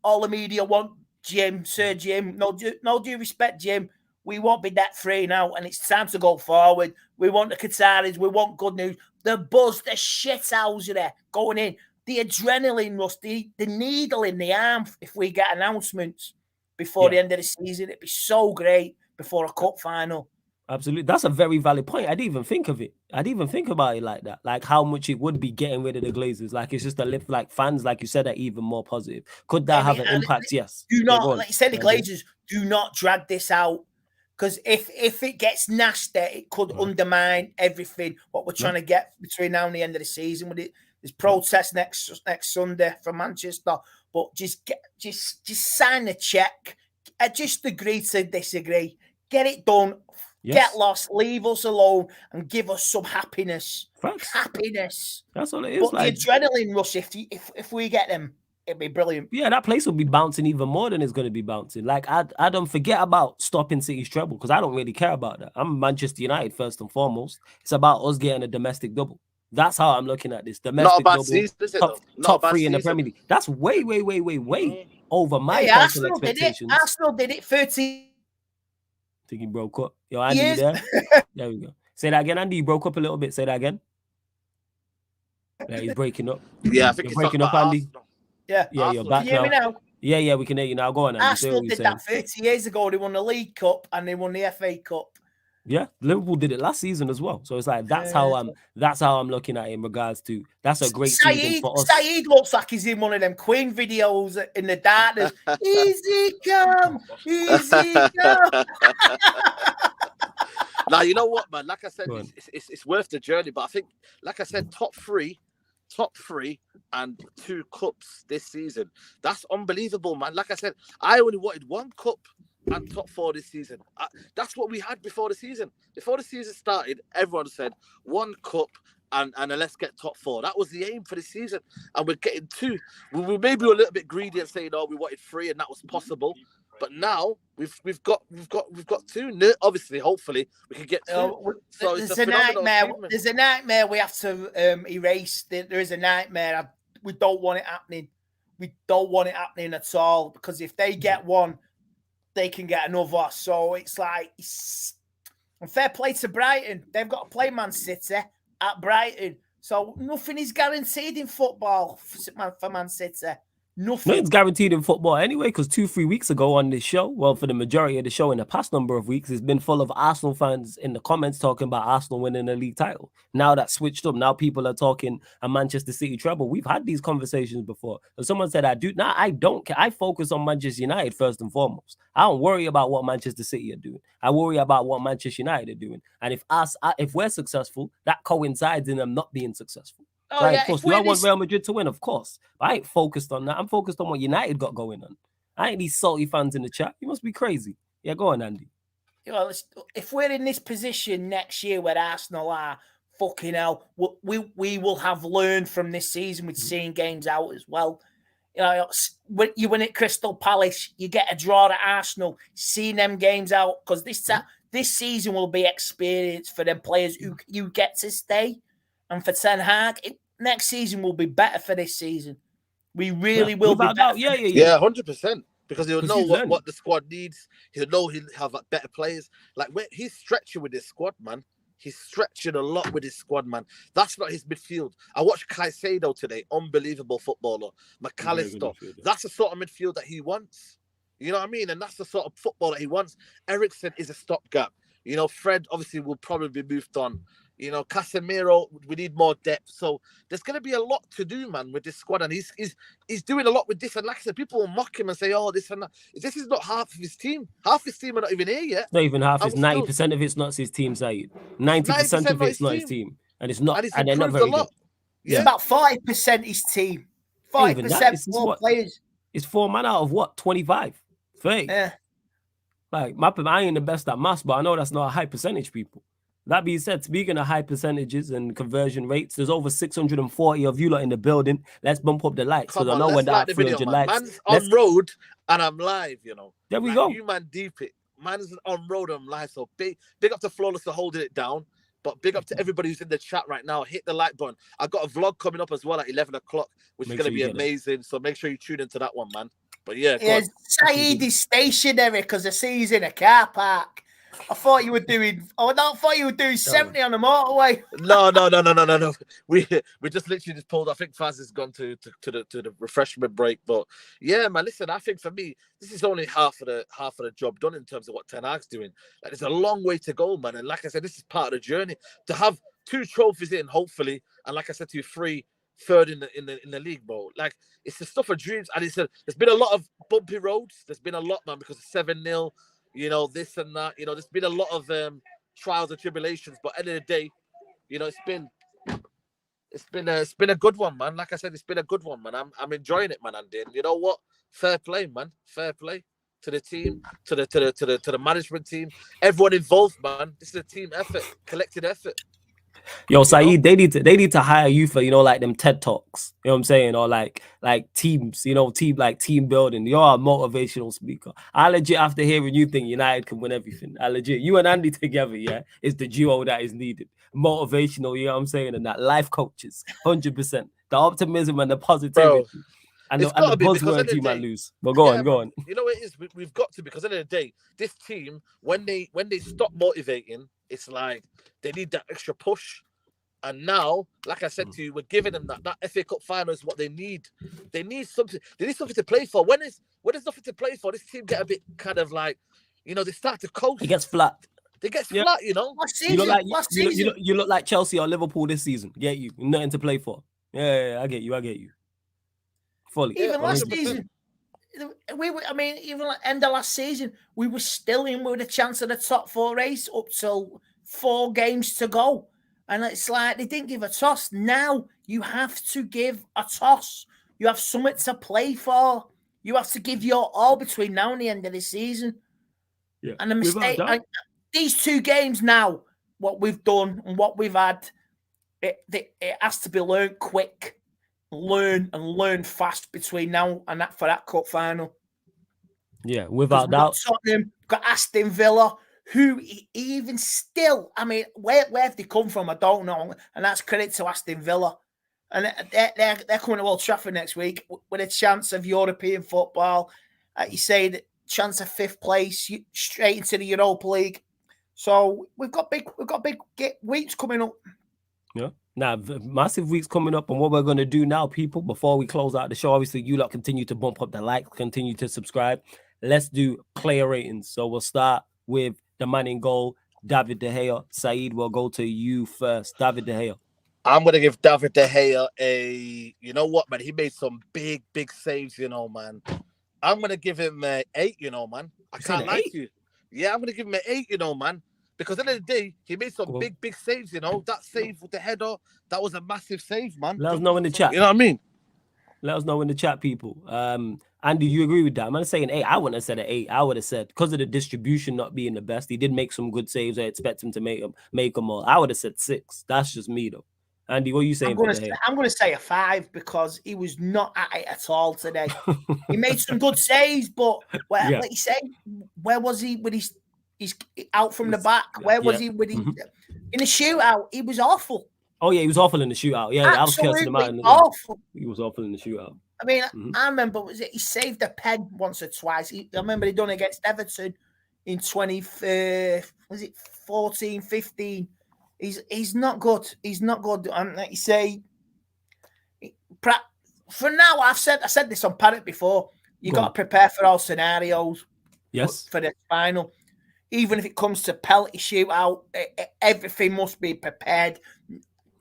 all the media want Jim, Sir Jim. No due respect, Jim. We won't be debt free now, and it's time to go forward. We want the Qataris. We want good news. The buzz, the shit house, you know, going in. The adrenaline rush, the needle in the arm if we get announcements before the end of the season. It'd be so great before a cup final. Absolutely. That's a very valid point. I didn't even think of it. I didn't even think about it like that. Like how much it would be getting rid of the Glazers. Like it's just a lift, like fans, like you said, are even more positive. Could that have an impact? Yes. Do not, like you said, the Glazers, do not drag this out. Because if it gets nasty, it could undermine everything, what we're trying to get between now and the end of the season with it. There's protests next Sunday from Manchester, but just sign the check. Just agree to disagree. Get it done. Yes. Get lost. Leave us alone and give us some happiness. Facts. Happiness. That's all it is. But the adrenaline rush, if we get them, it'd be brilliant. Yeah, that place will be bouncing even more than it's going to be bouncing. Like I don't forget about stopping City's treble because I don't really care about that. I'm Manchester United first and foremost. It's about us getting a domestic double. That's how I'm looking at this. Domestic double, top 3 in the Premier League. That's way over my personal expectations. Arsenal did it 13. I think he broke up. Yo, Andy, you there? There we go. Say that again, Andy. You broke up a little bit. Say that again. Yeah, he's breaking up. Yeah, I think you're breaking up, Andy. Yeah, you're back now. Can you hear me now? Yeah, we can hear you now. Go on, Andy. Arsenal did that 30 years ago. They won the League Cup and they won the FA Cup. Yeah, Liverpool did it last season as well. So it's like that's how I'm looking at it in regards to that's a great season for us. Saeed looks like he's in one of them Queen videos in the darkness. Easy come. Now you know what, man. Like I said, it's worth the journey. But I think, like I said, top 3 top 3 and 2 cups this season. That's unbelievable, man. Like I said, I only wanted 1 cup and top 4 this season. That's what we had before the season. Before the season started, everyone said 1 cup and let's get top 4. That was the aim for the season, and we're getting 2. We maybe were a little bit greedy and saying, "Oh, we wanted 3," and that was possible. But now we've got 2. Obviously, hopefully, we can get 2. So there's a nightmare. There's a nightmare we have to erase. There is a nightmare. We don't want it happening. We don't want it happening at all, because if they get 1, they can get another. So it's like, and fair play to Brighton. They've got to play Man City at Brighton. So nothing is guaranteed in football for Man City. Nothing. Nothing's guaranteed in football anyway, because 2-3 weeks ago on this show, well, for the majority of the show in the past number of weeks, it's been full of Arsenal fans in the comments talking about Arsenal winning a league title. Now that's switched up. Now people are talking a Manchester City treble. We've had these conversations before. And someone said, I do. Now, I don't care. I focus on Manchester United first and foremost. I don't worry about what Manchester City are doing. I worry about what Manchester United are doing. And if we're successful, that coincides in them not being successful. Oh, Right, yeah, of course, if we all we're want this- Real Madrid to win, of course. But I ain't focused on that. I'm focused on what United got going on. I ain't these salty fans in the chat. You must be crazy. Yeah, go on, Andy. You know, if we're in this position next year where Arsenal are, fucking hell, we will have learned from this season with seeing games out as well. You know, when you win at Crystal Palace, you get a draw at Arsenal, seeing them games out, because this season will be experience for them players who you get to stay. And for Ten Hag, next season will be better for this season. We really will be without better. doubt. Yeah, 100%. Because he'll know he's learning. what the squad needs. He'll know he'll have better players. Like, he's stretching with his squad, man. He's stretching a lot with his squad, man. That's not his midfield. I watched Caicedo today. Unbelievable footballer. McAllister. That's the sort of midfield that he wants. You know what I mean? And that's the sort of football that he wants. Eriksen is a stopgap. You know, Fred obviously will probably be moved on. You know, Casemiro, we need more depth. So there's going to be a lot to do, man, with this squad. And he's doing a lot with this. And like I said, people will mock him and say, oh, this and that. This is not half of his team. Half his team are not even here yet. Not even half. It's And 90% of it's not his team, Saeed. 90% of it's not his team. And it's not, and they're not very good. It's about 40% his team. 40% more players. It's 4 man out of what? 25? 30? Yeah. Like, I ain't the best at maths, but I know that's not a high percentage, people. That being said, speaking of high percentages and conversion rates, there's over 640 of you lot in the building. Let's bump up the likes, because I know when that 300 likes. Man's on road and I'm live, you know. There we go. You man deep it. Man's on road and I'm live. So big up to Flawless for holding it down. But big up to everybody who's in the chat right now. Hit the like button. I've got a vlog coming up as well at 11 o'clock, which is going to be amazing. So make sure you tune into that one, man. But yeah, Saeed is stationary because I see he's in a car park. I thought you were doing 70 on the motorway. No. We just literally pulled. I think Faz has gone to the refreshment break. But yeah, man, listen, I think for me, this is only half of the job done in terms of what Ten Hag's doing. Like, there's a long way to go, man. And like I said, this is part of the journey. To have 2 trophies in, hopefully, and like I said to you, third in the league, bro. Like, it's the stuff of dreams. And there's been a lot of bumpy roads. There's been a lot, man, because of 7-0. You know, this and that. You know, there's been a lot of trials and tribulations, but at the end of the day, you know, it's been a good one, man. Like I said, it's been a good one, man. I'm enjoying it, man. And you know what? Fair play, man. Fair play to the team, to the management team, everyone involved, man. This is a team effort, collective effort. Yo, Saeed, they need to hire you for, you know, like them TED Talks. You know what I'm saying? Or like teams, you know, team building. You're a motivational speaker. I legit, after hearing you think United can win everything, I legit, you and Andy together, yeah, is the duo that is needed. Motivational, you know what I'm saying? And that life coaches, 100%. The optimism and the positivity. Bro, and the buzzwords you might lose. But go on. You know what it is? We've got to, because at the end of the day, this team, when they stop motivating, it's like they need that extra push. And now, like I said to you, we're giving them that FA Cup final is what they need. They need something. They need something to play for. When there's nothing to play for, this team get a bit kind of like, you know, they start to coast. It gets flat. They get flat, you know. You look like Chelsea or Liverpool this season. Get you. Nothing to play for. Yeah, I get you. Fully. Even last season, even like end of last season, we were still in with a chance at the top 4 race up till 4 games to go. And it's like they didn't give a toss. Now you have to give a toss. You have something to play for. You have to give your all between now and the end of the season. Yeah. And the mistake, these 2 games now, what we've done and what we've had, it has to be learned quick. Learn fast between now and that for that cup final. Yeah, without doubt. Tottenham, got Aston Villa, who even still, I mean, where have they come from? I don't know. And that's credit to Aston Villa. And they're coming to Old Trafford next week with a chance of European football. You say the chance of 5th place, straight into the Europa League. So we've got big weeks coming up. Yeah. Now, massive weeks coming up, and what we're going to do now, people, before we close out the show, obviously, you lot continue to bump up the likes, continue to subscribe. Let's do player ratings. So we'll start with the man in goal, David De Gea. Saeed, we'll go to you first. David De Gea. I'm going to give David De Gea you know what, man? He made some big saves, you know, man. I'm going to give him 8, you know, man. I can't lie to you. Yeah, I'm going to give him an 8, you know, man. Because at the end of the day, he made some big saves, you know. That save with the header, that was a massive save, man. Let us know in the chat. You know what I mean? Let us know in the chat, people. Andy, you agree with that? I'm going to say an 8. I wouldn't have said an 8. I would have said, because of the distribution not being the best, he did make some good saves. I expect him to make them all. I would have said 6. That's just me, though. Andy, what are you saying? I'm going to say a 5 because he was not at it at all today. He made some good saves, but like you say, where was he with his out from the back? Where was he with his in the shootout? He was awful. Oh yeah, he was awful in the shootout. Yeah, I was cursing him out. Awful. He was awful in the shootout. I mean, I remember he saved a pen once or twice. I remember he done against Everton in 14, 15. He's not good. He's not good. And like you say, for now, I said this on Paddock before. You got to prepare for all scenarios. Yes. For the final, even if it comes to penalty shootout, everything must be prepared.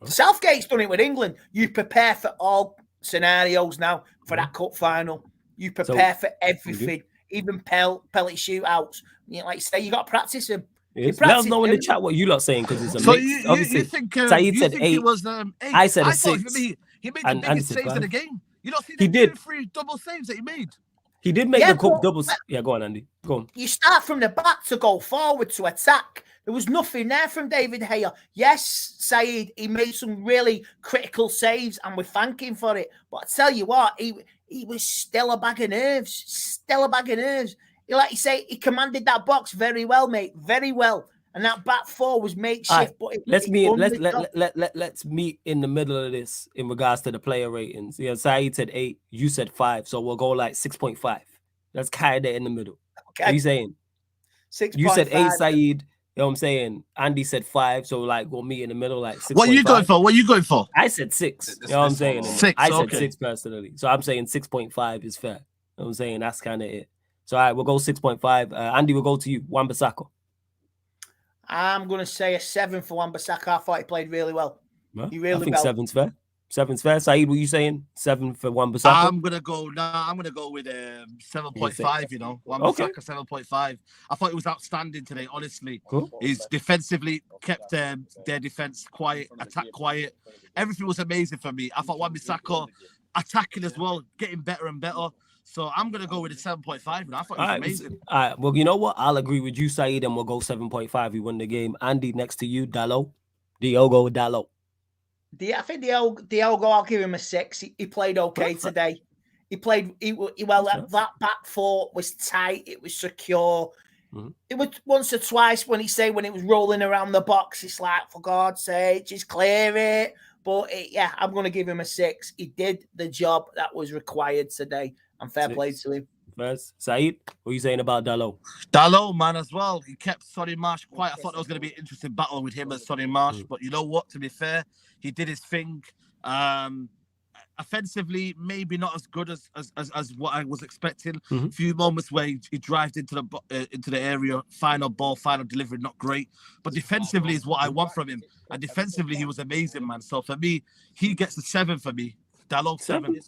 Southgate's done it with England. You prepare for all scenarios now for that cup final. You prepare for everything, even penalty shootouts. Like you say, you got to practice them. Let us know in the chat what you lot saying because it's a so mix. You think Saeed said 8. It was 8. I said a 6. He made the biggest saves of the game. You don't see he did 3 double saves that he made. He did make the cup doubles. Yeah, go on, Andy. Go on. You start from the back to go forward to attack. There was nothing there from David De Gea. Yes, Saeed, he made some really critical saves, and we thank him for it. But I tell you what, he was still a bag of nerves. Still a bag of nerves. Like you say, he commanded that box very well, mate. Very well. And that back 4 was makeshift. But let's meet in the middle of this in regards to the player ratings. Yeah, Saeed said 8, you said 5, so we'll go like 6.5. Let's carry that in the middle. Okay. What are you saying? 6. You said 8, Saeed. You know what I'm saying? Andy said 5, so like we'll meet in the middle, like 6. What are you going for? What are you going for? I said 6. You know what I'm saying? 6. I said 6 personally, so I'm saying 6.5 is fair. You know what I'm saying? That's kind of it. So all right, we'll go 6.5. Andy, we'll go to you. Wan-Bissaka. I'm going to say a 7 for Wan-Bissaka. I thought he played really well. Well, I think 7's fair. 7's fair. Saeed, what are you saying? 7 for Wan-Bissaka? I'm going to go with 7.5, you know. Wan-Bissaka, 7.5. I thought he was outstanding today, honestly. Cool. He's defensively kept their defense quiet, attack quiet. Everything was amazing for me. I thought Wan-Bissaka attacking as well, getting better and better. So I'm going to go with a 7.5, and I thought it was amazing. All right, well, you know what? I'll agree with you, Saeed, and we'll go 7.5. We won the game. Andy, next to you, Diogo Dalot. I think Diogo, I'll give him a 6. He played okay today. He played that back 4 was tight. It was secure. It was once or twice when it was rolling around the box, it's like, for God's sake, just clear it. But I'm going to give him a 6. He did the job that was required today. And fair play to him. First, Saeed, what are you saying about Dalot? Dalot, man, as well. He kept Sonny Marsh quiet. I thought there was going to be an interesting battle with him and Sonny Marsh. But you know what? To be fair, he did his thing. Offensively, maybe not as good as what I was expecting. A few moments where he drived into the area, final ball, final delivery, not great. But defensively is what I want from him. And defensively, he was amazing, man. So for me, he gets a 7 for me. Dalot, 7.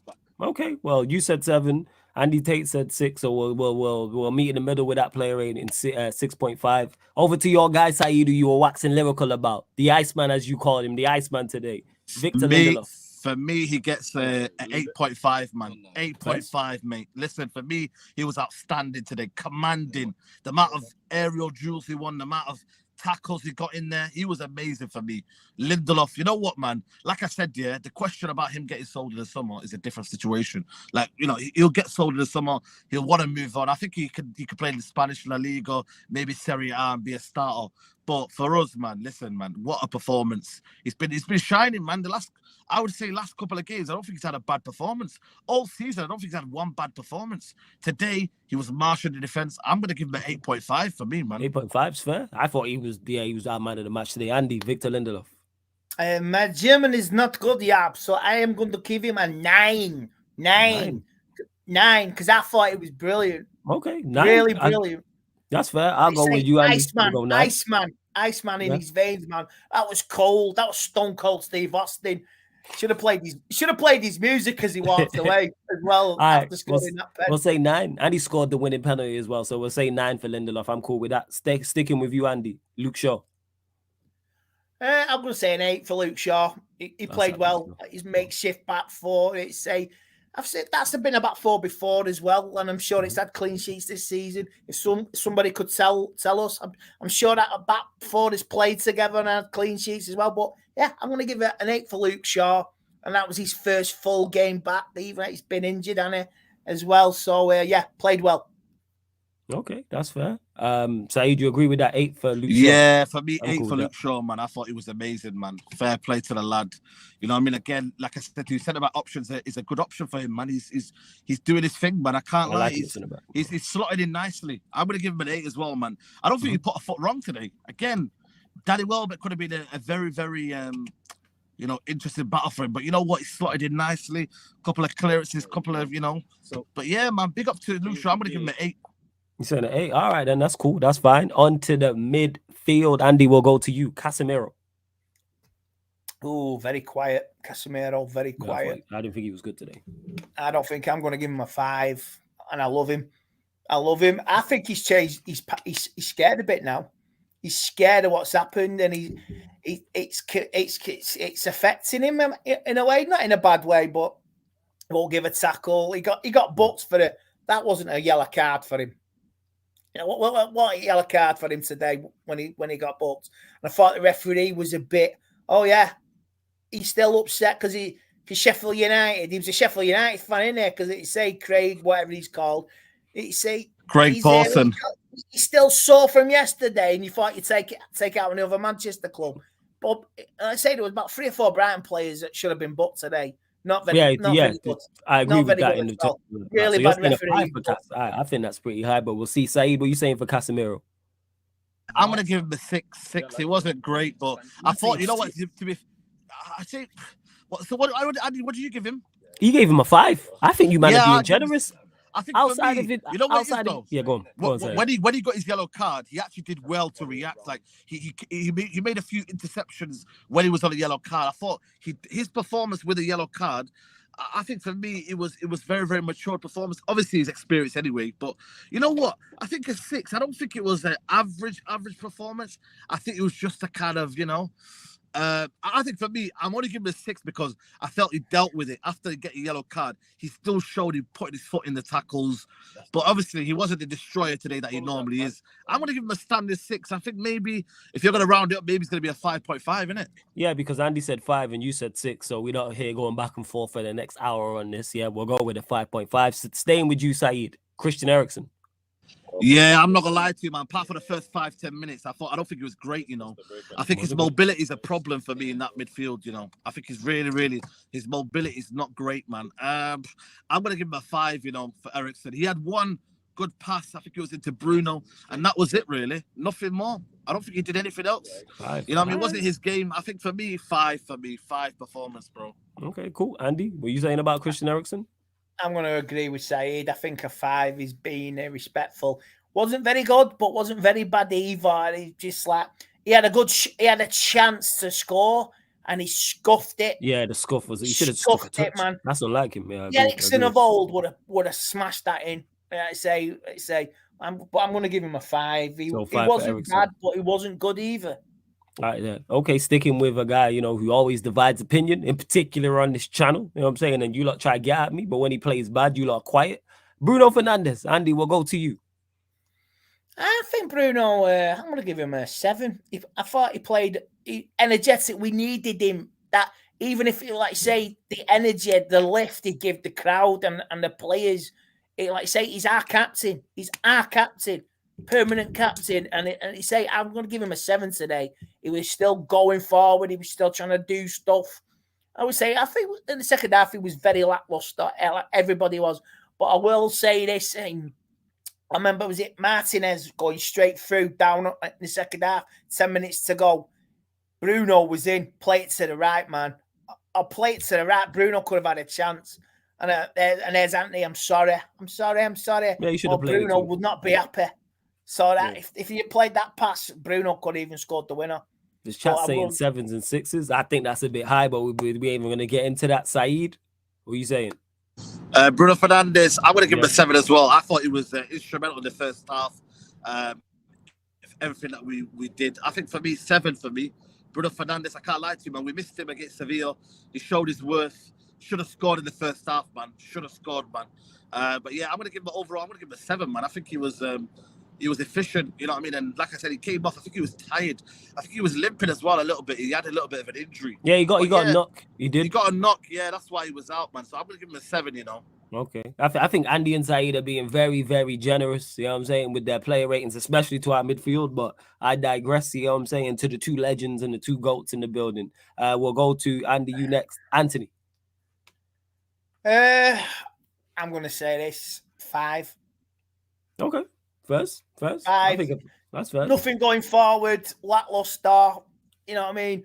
Okay, well, you said 7. Andy Tate said 6, so we'll meet in the middle with that player rating 6.5. Over to your guy, Saeed, who you were waxing lyrical about. The Iceman, as you call him, the Iceman today. Victor Lindelof. For me, he gets an 8.5, man. 8.5, mate. Listen, for me, he was outstanding today, commanding. The amount of aerial duels he won, the amount of tackles he got in there, he was amazing for me. Lindelof, you know what, man? Like I said, yeah, the question about him getting sold in the summer is a different situation. Like, you know, he'll get sold in the summer. He'll want to move on. I think he could play in the Spanish La Liga, maybe Serie A and be a starter. But for us, man, listen, man, what a performance. He's been shining, man. I would say last couple of games, I don't think he's had a bad performance. All season, I don't think he's had one bad performance. Today, he was marshalling the defense. I'm going to give him an 8.5 for me, man. 8.5 is fair. I thought he was our man of the match today. Andy, Victor Lindelof. My German is not good, yeah, so I am going to give him a 9. 9, because I thought it was brilliant. Okay, 9. Really brilliant. That's fair. I'll go with you, Andy. Iceman in his veins, man. That was cold. That was stone cold Steve Austin. Should have played his music as he walked away as well. After scoring that pen. We'll say 9. And he scored the winning penalty as well. So we'll say 9 for Lindelof. I'm cool with that. Sticking with you, Andy. Luke Shaw. I'm going to say an 8 for Luke Shaw. He played well. His makeshift back 4. I've said that's been a back 4 before as well, and I'm sure it's had clean sheets this season. If somebody could tell us, I'm sure that a back 4 is played together and had clean sheets as well. But yeah, I'm going to give it an 8 for Luke Shaw, and that was his first full game back. Even he's been injured, hasn't he, as well? So yeah, played well. Okay, that's fair. Saeed, you agree with that 8 for Luke Shaw? Yeah, for me, 8 for Luke Shaw, man. I thought he was amazing, man. Fair play to the lad. You know what I mean? Again, like I said, you said about options is a good option for him, man. He's doing his thing, man. I can't lie. He's slotted in nicely. I'm going to give him an 8 as well, man. I don't think he put a foot wrong today. Again, Danny Welbeck could have been a very, very interesting battle for him. But you know what? He slotted in nicely. A couple of clearances, But yeah, man, big up to Luke Shaw. I'm going to give him an 8. You said an 8. All right, then that's cool. That's fine. On to the midfield. Andy, will go to you. Casemiro. Oh, very quiet. Casemiro, very quiet. I didn't think he was good today. I don't think I'm going to give him a 5, and I love him. I think he's changed. He's scared a bit now. He's scared of what's happened, and it's affecting him in a way, not in a bad way, but he won't give a tackle. He got booked for it. That wasn't a yellow card for him. You know, what a yellow card for him today when he got booked. And I thought the referee was a bit, he's still upset because Sheffield United. He was a Sheffield United fan in there because it say Craig, whatever he's called. It say Craig Pawson. He's still sore from yesterday, and you thought you'd take out another Manchester club. But I say there was about 3 or 4 Brighton players that should have been booked today. Not very good. I agree with that. Really bad referee. I think that's pretty high, but we'll see. Saeed, what are you saying for Casemiro? I'm going to give him a 6. It wasn't great, but I thought, you know what, I think, Andy, what did you give him? You gave him a 5. I think you might have been generous. I think outside for me, of it, you know what it is, though? Yeah, go on. When he got his yellow card, he actually did well to react. Like he made a few interceptions when he was on a yellow card. I thought his performance with a yellow card, I think for me it was very, very mature performance. Obviously his experience anyway, but you know what? I think a 6. I don't think it was an average performance. I think it was just a kind of, I think for me, I'm only giving him a 6 because I felt he dealt with it after getting a yellow card. He still showed him putting his foot in the tackles, but obviously he wasn't the destroyer today that he normally is. I'm going to give him a standard 6. I think maybe if you're going to round it up, maybe it's going to be a 5.5, isn't it? Yeah, because Andy said 5 and you said 6, so we're not here going back and forth for the next hour on this. Yeah, we'll go with a 5.5. So staying with you, Saeed. Christian Eriksen. Yeah, I'm not gonna lie to you, man. Apart from the first 5-10 minutes, I don't think it was great. I think his mobility is a problem for me in that midfield. I think he's really his mobility is not great, man. I'm gonna give him a 5. For Eriksen, he had one good pass. I think it was into Bruno, and that was it. Really, nothing more. I don't think he did anything else. 5. It wasn't his game. I think for me, 5 performance, bro. Okay, cool. Andy, what are you saying about Christian Eriksen? I'm going to agree with Saeed. I think a 5 is being respectful. Wasn't very good, but wasn't very bad either. He just he had a chance to score, and he scuffed it. Yeah, the scuff was. He should have stuck a Scuffed it, touch. man. That's unlike him. Yeah, I The agree, Eriksen of old would have smashed that in. I say, but I'm going to give him a 5. He So 5 for wasn't Eriksen. bad, but he wasn't good either. Right there. Okay, sticking with a guy, who always divides opinion, in particular on this channel. You know what I'm saying? And you lot try to get at me, but when he plays bad, you lot are quiet. Bruno Fernandes. Andy, we'll go to you. I think Bruno, I'm going to give him a 7. I thought he played energetic. We needed him. That even if you say the energy, the lift he give the crowd and the players, he's our captain. He's our captain, permanent captain. And he say I'm going to give him a 7 today. He was still going forward. He was still trying to do stuff. I would say I think in the second half he was very lackluster. Everybody was, but I will say this. I remember, was it Martinez going straight through down in the second half, 10 minutes to go. Bruno was in, play it to the right, man. I'll play it to the right. Bruno could have had a chance. And there's Anthony, I'm sorry. Yeah, you should have played Bruno would not be happy. So that if you played that pass, Bruno could have even scored the winner. This chat saying 7s and 6s. I think that's a bit high, but we ain't even going to get into that. Saeed, what are you saying? Bruno Fernandes, I'm going to give him a 7 as well. I thought he was instrumental in the first half. Everything that we did. I think for me, 7 for me. Bruno Fernandes, I can't lie to you, man. We missed him against Sevilla. He showed his worth. Should have scored in the first half, man. Should have scored, man. But yeah, I'm going to give him overall. I'm going to give him a 7, man. I think he was efficient, you know what I mean? And like I said, he came off. I think he was tired. I think he was limping as well a little bit. He had a little bit of an injury. Yeah, he got a knock. He did. He got a knock. Yeah, that's why he was out, man. So I'm going to give him a 7, Okay. I think Andy and Saeed are being very, very generous, you know what I'm saying, with their player ratings, especially to our midfield. But I digress, you know what I'm saying, to the 2 legends and the 2 GOATs in the building. We'll go to Andy, you next. Anthony. I'm going to say this, 5. Okay. First. 5. I think that's fair. Nothing going forward, lackluster. You know what I mean?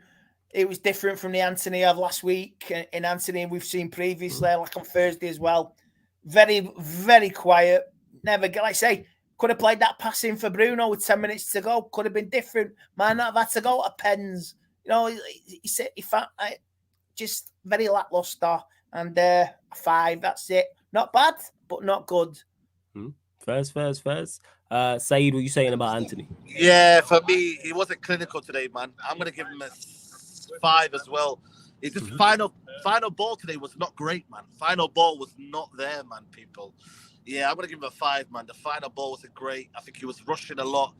It was different from the Anthony of last week. In Anthony, we've seen previously, like on Thursday as well. Very, very quiet. Never, like I say, could have played that pass in for Bruno with 10 minutes to go. Could have been different. Might not have had to go to pens. He said he found just very lackluster. And 5, that's it. Not bad, but not good. First. Saeed, what are you saying about Anthony? Yeah, for me, he wasn't clinical today, man. I'm going to give him a 5 as well. It's just final ball today was not great, man. Final ball was not there, man, people. Yeah, I'm going to give him a 5, man. The final ball wasn't great. I think he was rushing a lot.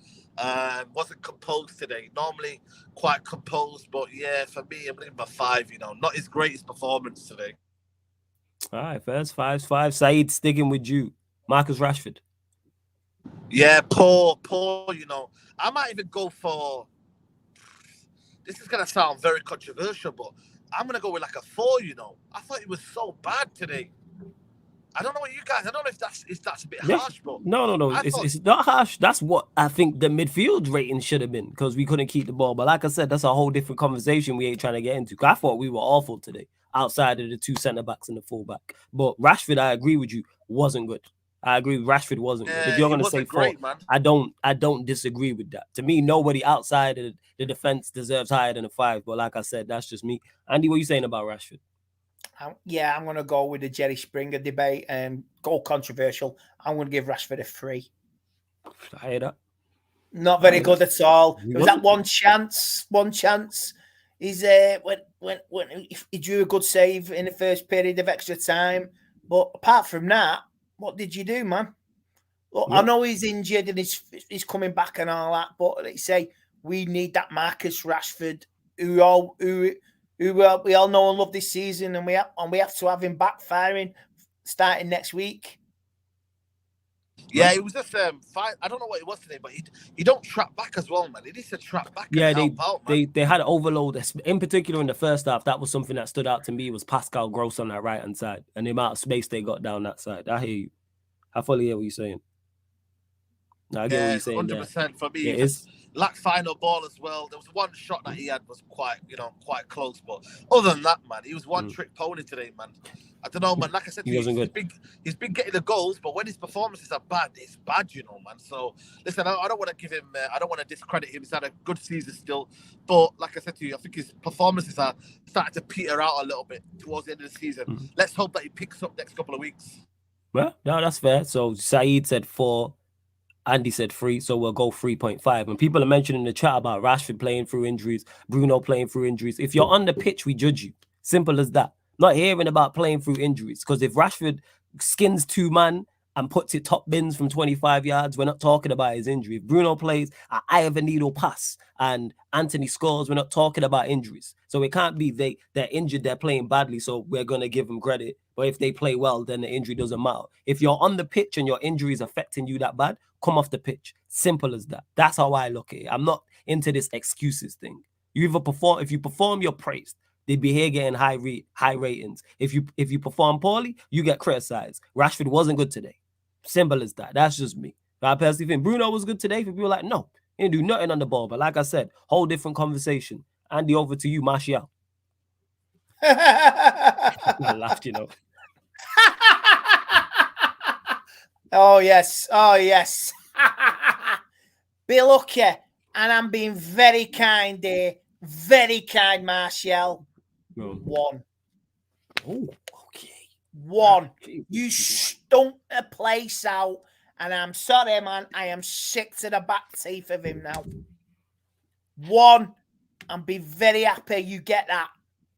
Wasn't composed today. Normally quite composed, but yeah, for me, I'm going to give him a 5, Not his greatest performance today. All right, first 5. Saeed, sticking with you. Marcus Rashford. Yeah, poor, I might even go for, this is going to sound very controversial, but I'm going to go with like a 4, I thought he was so bad today. I don't know what you guys, I don't know if that's a bit harsh, but. No. It's not harsh. That's what I think the midfield rating should have been, because we couldn't keep the ball. But like I said, that's a whole different conversation we ain't trying to get into. I thought we were awful today, outside of the 2 centre-backs and the full-back. But Rashford, I agree with you, wasn't good. I agree. Rashford wasn't good. If you're going to say 4, man. I don't disagree with that. To me, nobody outside of the defense deserves higher than a 5. But like I said, that's just me. Andy, what are you saying about Rashford? I'm going to go with the Jerry Springer debate and go controversial. I'm going to give Rashford a 3. I hear that. Not very good at all. There was that one chance. He's when he drew a good save in the first period of extra time. But apart from that, what did you do, man? Look, I know he's injured and he's coming back and all that, but like say we need that Marcus Rashford who we all know and love this season, and we have to have him backfiring starting next week. Yeah, it was just fine. I don't know what it was today, but he don't trap back as well, man. He needs to trap back. Yeah, and help out, man. they had overload. In particular, in the first half, that was something that stood out to me. Was Pascal Gross on that right hand side and the amount of space they got down that side. I hear you. I fully hear what you're saying. I get what you're saying. 100% for me. lacked final ball as well. There was one shot that he had was quite close, but other than that, man, he was one trick pony today, man. I don't know, man. Like I said, He wasn't good. He's been getting the goals, but when his performances are bad, it's bad, man. So listen, I don't want to give him, I don't want to discredit him. He's had a good season still, but like I said to you, I think his performances are starting to peter out a little bit towards the end of the season. Let's hope that he picks up next couple of weeks. Well, no, that's fair. So Saeed said 4. Andy said 3, so we'll go 3.5. And people are mentioning in the chat about Rashford playing through injuries, Bruno playing through injuries. If you're on the pitch, we judge you. Simple as that. Not hearing about playing through injuries. Because if Rashford skins 2 man and puts it top bins from 25 yards, we're not talking about his injury. If Bruno plays an eye of a needle pass and Anthony scores, we're not talking about injuries. So it can't be they're injured, they're playing badly, so we're going to give them credit. But if they play well, then the injury doesn't matter. If you're on the pitch and your injury is affecting you that bad, come off the pitch. Simple as that. That's how I look at it. I'm not into this excuses thing. You either perform, if you perform, you're praised. They'd be here getting high ratings. If you perform poorly, you get criticized. Rashford wasn't good today. Simple as that. That's just me. I personally think Bruno was good today. For people like, no, he didn't do nothing on the ball. But like I said, whole different conversation. Andy, over to you, Martial. I laughed, Oh, yes. Oh, yes. Be lucky. And I'm being very kind here. Very kind, Martial. 1. Oh, okay. 1. You stunk the place out. And I'm sorry, man. I am sick to the back teeth of him now. 1. And be very happy you get that.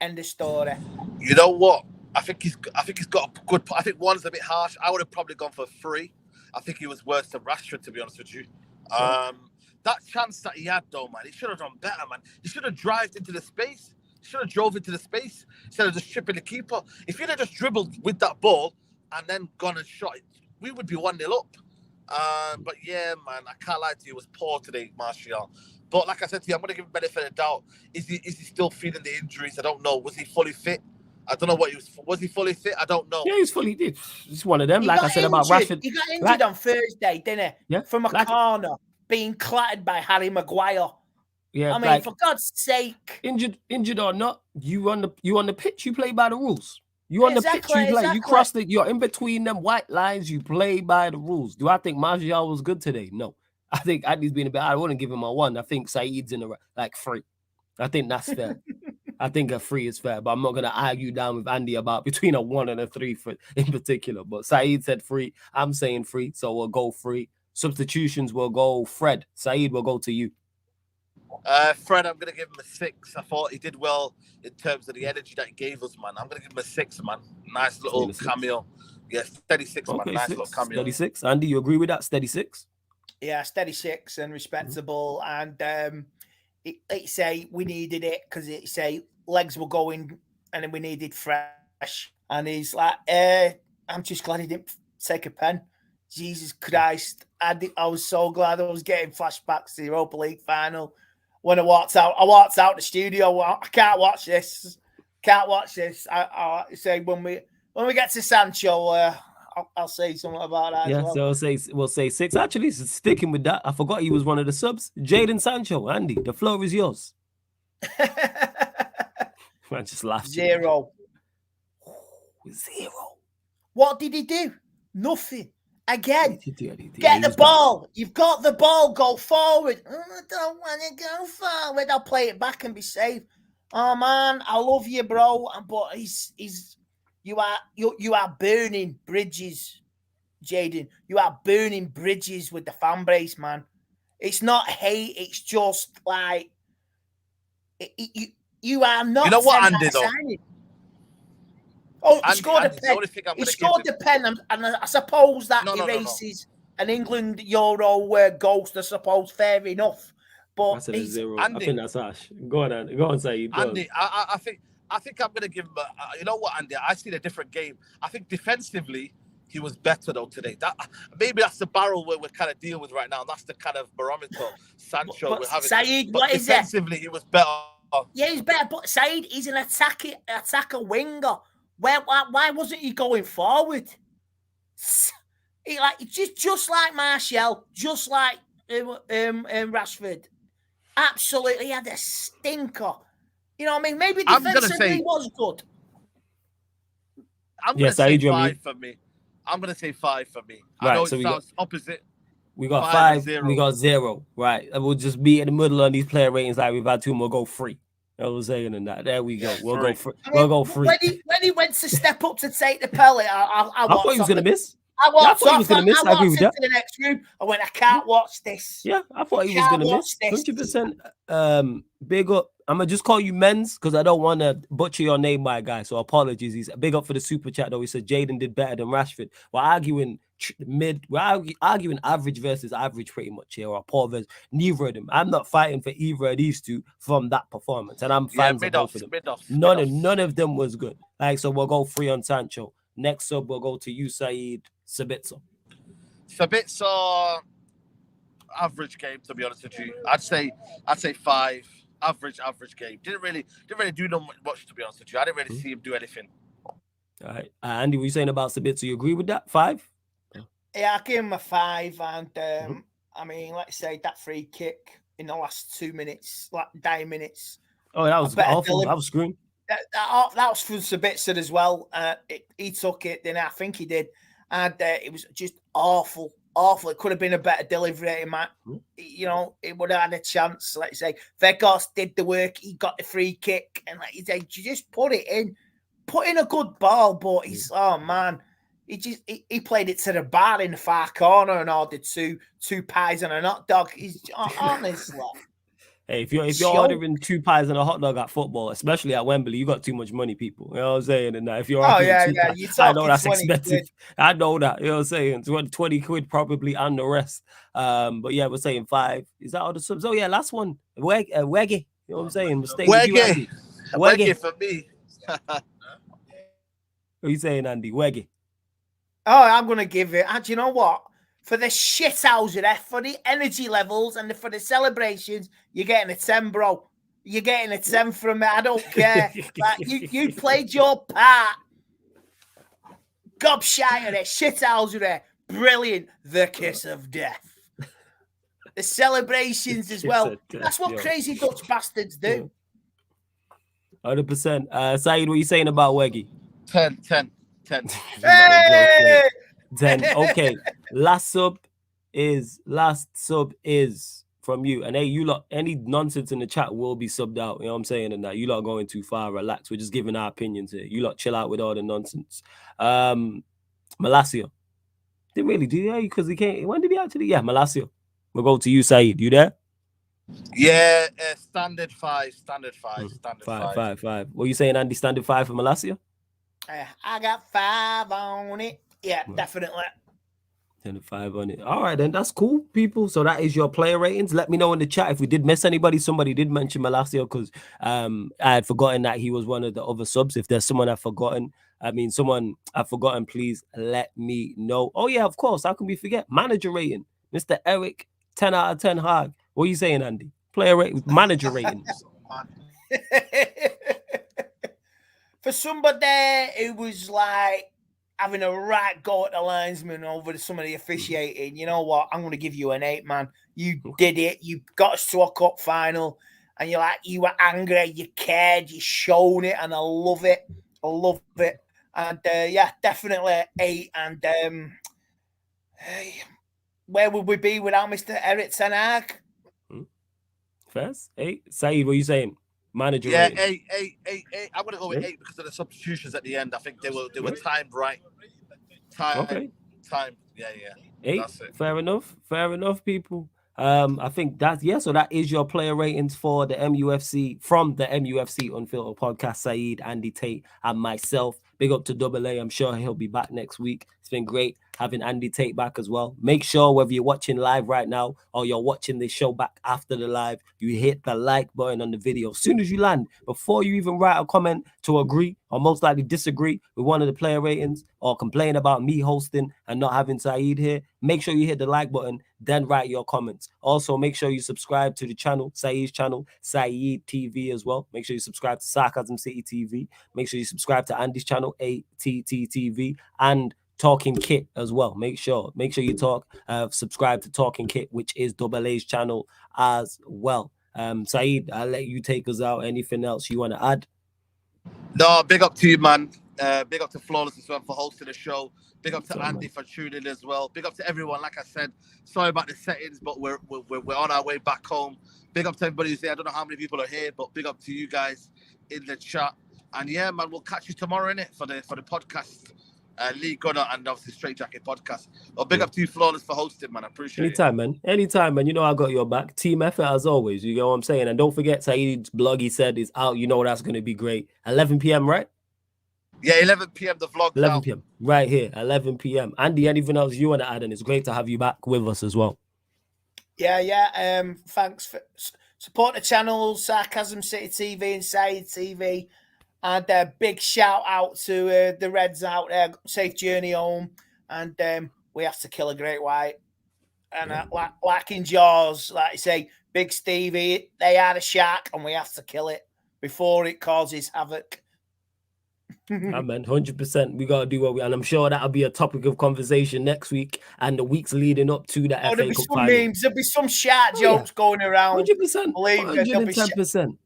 End of story. You know what? I think he's got a good. I think 1's a bit harsh. I would have probably gone for 3. I think he was worse than Rashford, to be honest with you. That chance that he had, though, man, he should have done better, man. He should have drove into the space. He should have drove into the space instead of just tripping the keeper. If he'd have just dribbled with that ball and then gone and shot it, we would be 1-0 up. But yeah, man, I can't lie to you, it was poor today, Martial. But like I said to you, I'm going to give him benefit of the doubt. Is he still feeling the injuries? I don't know. Was he fully fit? I don't know what he was he fully fit? I don't know. Yeah, he's fully fit. It's one of them. Like I said about Rashford. He got injured on Thursday, didn't he? Yeah. From a corner, being clattered by Harry Maguire. Yeah. I mean, for God's sake. Injured or not, you on the pitch, you play by the rules. You on the pitch, you play. Exactly. You cross you're in between them white lines, you play by the rules. Do I think Martial was good today? No. I think Andy's been a bit. I wouldn't give him a 1. I think Saeed's in a 3. I think that's fair. I think a 3 is fair, but I'm not going to argue down with Andy about between a 1 and a 3 in particular. But Saeed said 3. I'm saying 3, so we'll go 3. Substitutions will go Fred. Saeed will go to you. Fred, I'm going to give him a 6. I thought he did well in terms of the energy that he gave us, man. I'm going to give him a 6, man. Nice little cameo. Yeah, steady 6, man. Nice little cameo. Steady 6. Andy, you agree with that? Steady 6? Yeah, steady 6 and respectable. And it say we needed it because it say legs were going and then we needed fresh. And he's like, I'm just glad he didn't take a pen. Jesus Christ. I was so glad I was getting flashbacks to the Europa League final. When I walked out the studio. I can't watch this. I say when we get to Sancho, I'll say something about that. Yeah, as well. so we'll say 6. Actually, sticking with that, I forgot he was one of the subs. Jadon Sancho, Andy, the floor is yours. I just laughed. 0. 0. What did he do? Nothing. Again, Get the ball. You've got the ball. Go forward. Oh, I don't want to go forward. I'll play it back and be safe. Oh man, I love you, bro. But you are burning bridges, Jadon. You are burning bridges with the fan base, man. It's not hate. It's just like you are not. You know what, Andy? Though. Oh, he scored a pen. He scored the pen, and I suppose that erases an England Euro ghost. I suppose fair enough. But I said a 0. Andy, I think that's harsh. Go on, Saeed. Andy, I think I'm going to give him. You know what, Andy? I see a different game. I think defensively he was better though today. Maybe that's the barrel we're kind of dealing with right now. That's the kind of barometer Sancho we're having. Saeed, but what is that? Defensively, he was better. Yeah, he's better. But Saeed, he's an attacker winger. Why wasn't he going forward? Just like Martial, just like Rashford. absolutely had a stinker. You know what I mean? Maybe I'm gonna defensively say- he was good. I'm Yeah, gonna say Saeed, you and me? 5 for me. I'm gonna say 5 for me. I Right, know so it we got- sounds opposite. We got 5 and 5, 0. we got 0. Right. And we'll just be in the middle on these player ratings like we've had 2 more go free. You know what I'm saying? And that. There we go. Yeah, We'll free. go free. I We'll mean, go free. when he went to step up to take the pellet, I thought he was gonna miss. I walked thought he was off. gonna miss. I agree with into that. the next room. I went, I can't watch this. Yeah, I thought he was Can't gonna watch miss. this. 100%. Big up. I'm gonna just call you men's because I don't want to butcher your name, my guy. So apologies. He's big up for the super chat though. He said Jaden did better than Rashford. We're arguing arguing average versus average pretty much here, or poor versus neither of them. I'm not fighting for either of these two from that performance, and I'm fans of both of them. None of them was good. Like, so we'll go free on Sancho. Next up, we'll go to you, Saeed Sabitzer. Sabitzer, average game, to be honest with you. I'd say 5. Average game. Didn't really do much, to be honest with you. I didn't really see him do anything. All right, Andy, what you saying about Sabitzer? You agree with that? 5? Yeah, I give him a 5, and I mean, let's say that free kick in the last 2 minutes, like 9 minutes. Oh, that was awful. That was screwing. That was from Sabitzer as well. He took it, then I think he did, and it was just awful. It could have been a better delivery, man. You know, it would have had a chance. Like you say, Vegas did the work. He got the free kick, and like you say, you just put in a good ball. But he's oh man, he played it to the bar in the far corner and ordered two pies and a hot dog. He's honestly. Hey, if you're ordering 2 pies and a hot dog at football, especially at Wembley, you got too much money, people. You know what I'm saying? And if you're ordering 2 pies, I know that's expensive. Quid. I know that. You know what I'm saying? 20 quid probably and the rest. But yeah, we're saying 5. Is that all the subs? Oh yeah, last one. Weggy. You know what I'm saying? Mistake. Weggy for me. What are you saying, Andy? Weggy. Oh, I'm gonna give it. And you know what? For the shit house there, for the energy levels and for the celebrations, you're getting a 10, bro. You're getting a 10 from me. I don't care. Like, you played your part. Gobshite there, shit house there. Brilliant. The kiss of death. The celebrations as well. That's what crazy Dutch bastards do. 100%. Saeed, what are you saying about Weggy? 10. Hey! 10. Okay. Last sub is from you. And hey, you lot, any nonsense in the chat will be subbed out. You know what I'm saying? And that you lot going too far. Relax. We're just giving our opinions here. You lot chill out with all the nonsense. Malacia. Didn't really do that because he can't. When did he actually? Yeah, Malacia. We'll go to you, Saeed. You there? Yeah, standard 5. Five. What are you saying, Andy? Standard 5 for Malacia? I got 5 on it. Yeah, definitely. 5 on it. All right, then that's cool, people. So that is your player ratings. Let me know in the chat if we did miss anybody. Somebody did mention Malacia because I had forgotten that he was one of the other subs. If there's someone I've forgotten, please let me know. Oh yeah, of course. How can we forget? Manager rating, Mr. Eric, 10 out of 10 hard. What are you saying, Andy? Player rating, manager ratings. For somebody who was like having a right go at the linesman over some of the officiating, you know what? I'm going to give you an 8, man. You did it. You got us to a cup final, and you were angry, you cared, you shown it, and I love it. And yeah, definitely 8. And where would we be without Mr. Eric Ten Hag? First 8. Saeed, what are you saying? Manager yeah, rating. 8. I'm gonna go with 8 because of the substitutions at the end. I think they were timed right. Time. Yeah. 8. That's it. Fair enough, people. I think so that is your player ratings for the MUFC from the MUFC Unfiltered podcast. Saeed, Andy Tate, and myself. Big up to Double A. I'm sure he'll be back next week. It's been great having Andy Tate back as well. Make sure whether you're watching live right now or you're watching this show back after the live, you hit the like button on the video. As soon as you land, before you even write a comment to agree or most likely disagree with one of the player ratings or complain about me hosting and not having Saeed here, make sure you hit the like button, then write your comments. Also, make sure you subscribe to the channel, Saeed's channel, Saeed TV as well. Make sure you subscribe to Sarcasm City TV. Make sure you subscribe to Andy's channel, ATTTV, and Talking Kit as well. Make sure you subscribe to Talking Kit, which is Double A's channel as well. Saeed, I'll let you take us out. Anything else you want to add? No, big up to you, man. Big up to Flawless as well for hosting the show. Big up to So, Andy man. for tuning in as well. Big up to everyone. Like I said, sorry about the settings, but we're on our way back home. Big up to everybody who's here. I don't know how many people are here, but big up to you guys in the chat. And yeah, man, we'll catch you tomorrow innit for the podcast. Lee Gunner and obviously Straight Jacket podcast. Well, big up to you, Flawless, for hosting, man. I appreciate it. Anytime, man. You know I got your back. Team effort as always. You know what I'm saying? And don't forget, Saeed's blog, he said, is out. You know that's going to be great. 11 p.m., right? Yeah, 11 p.m. the vlog's 11 out. p.m. Right here, 11 p.m. Andy, anything else you want to add? And it's great to have you back with us as well. Yeah. Thanks for support the channels, Sarcasm City TV and Saeed TV. And a big shout out to the Reds out there. Safe journey home. And we have to kill a great white. And like in Jaws, like you say, Big Stevie, they are a shark and we have to kill it before it causes havoc. Amen. 100%. We got to do what we, and I'm sure that'll be a topic of conversation next week and the weeks leading up to the FA There'll be Cup some final. memes, there'll be some shark jokes going around. 100%. Believe it, there'll be 110%.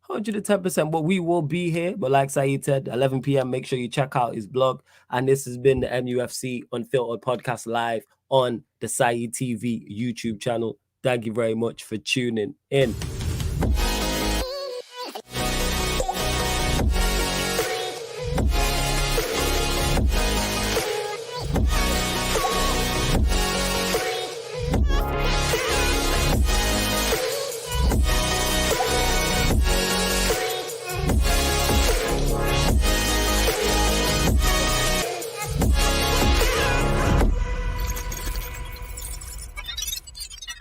110%. But we will be here. But like Saeed said, 11 p.m. Make sure you check out his blog. And this has been the MUFC Unfiltered podcast live on the Saeed TV YouTube channel. Thank you very much for tuning in.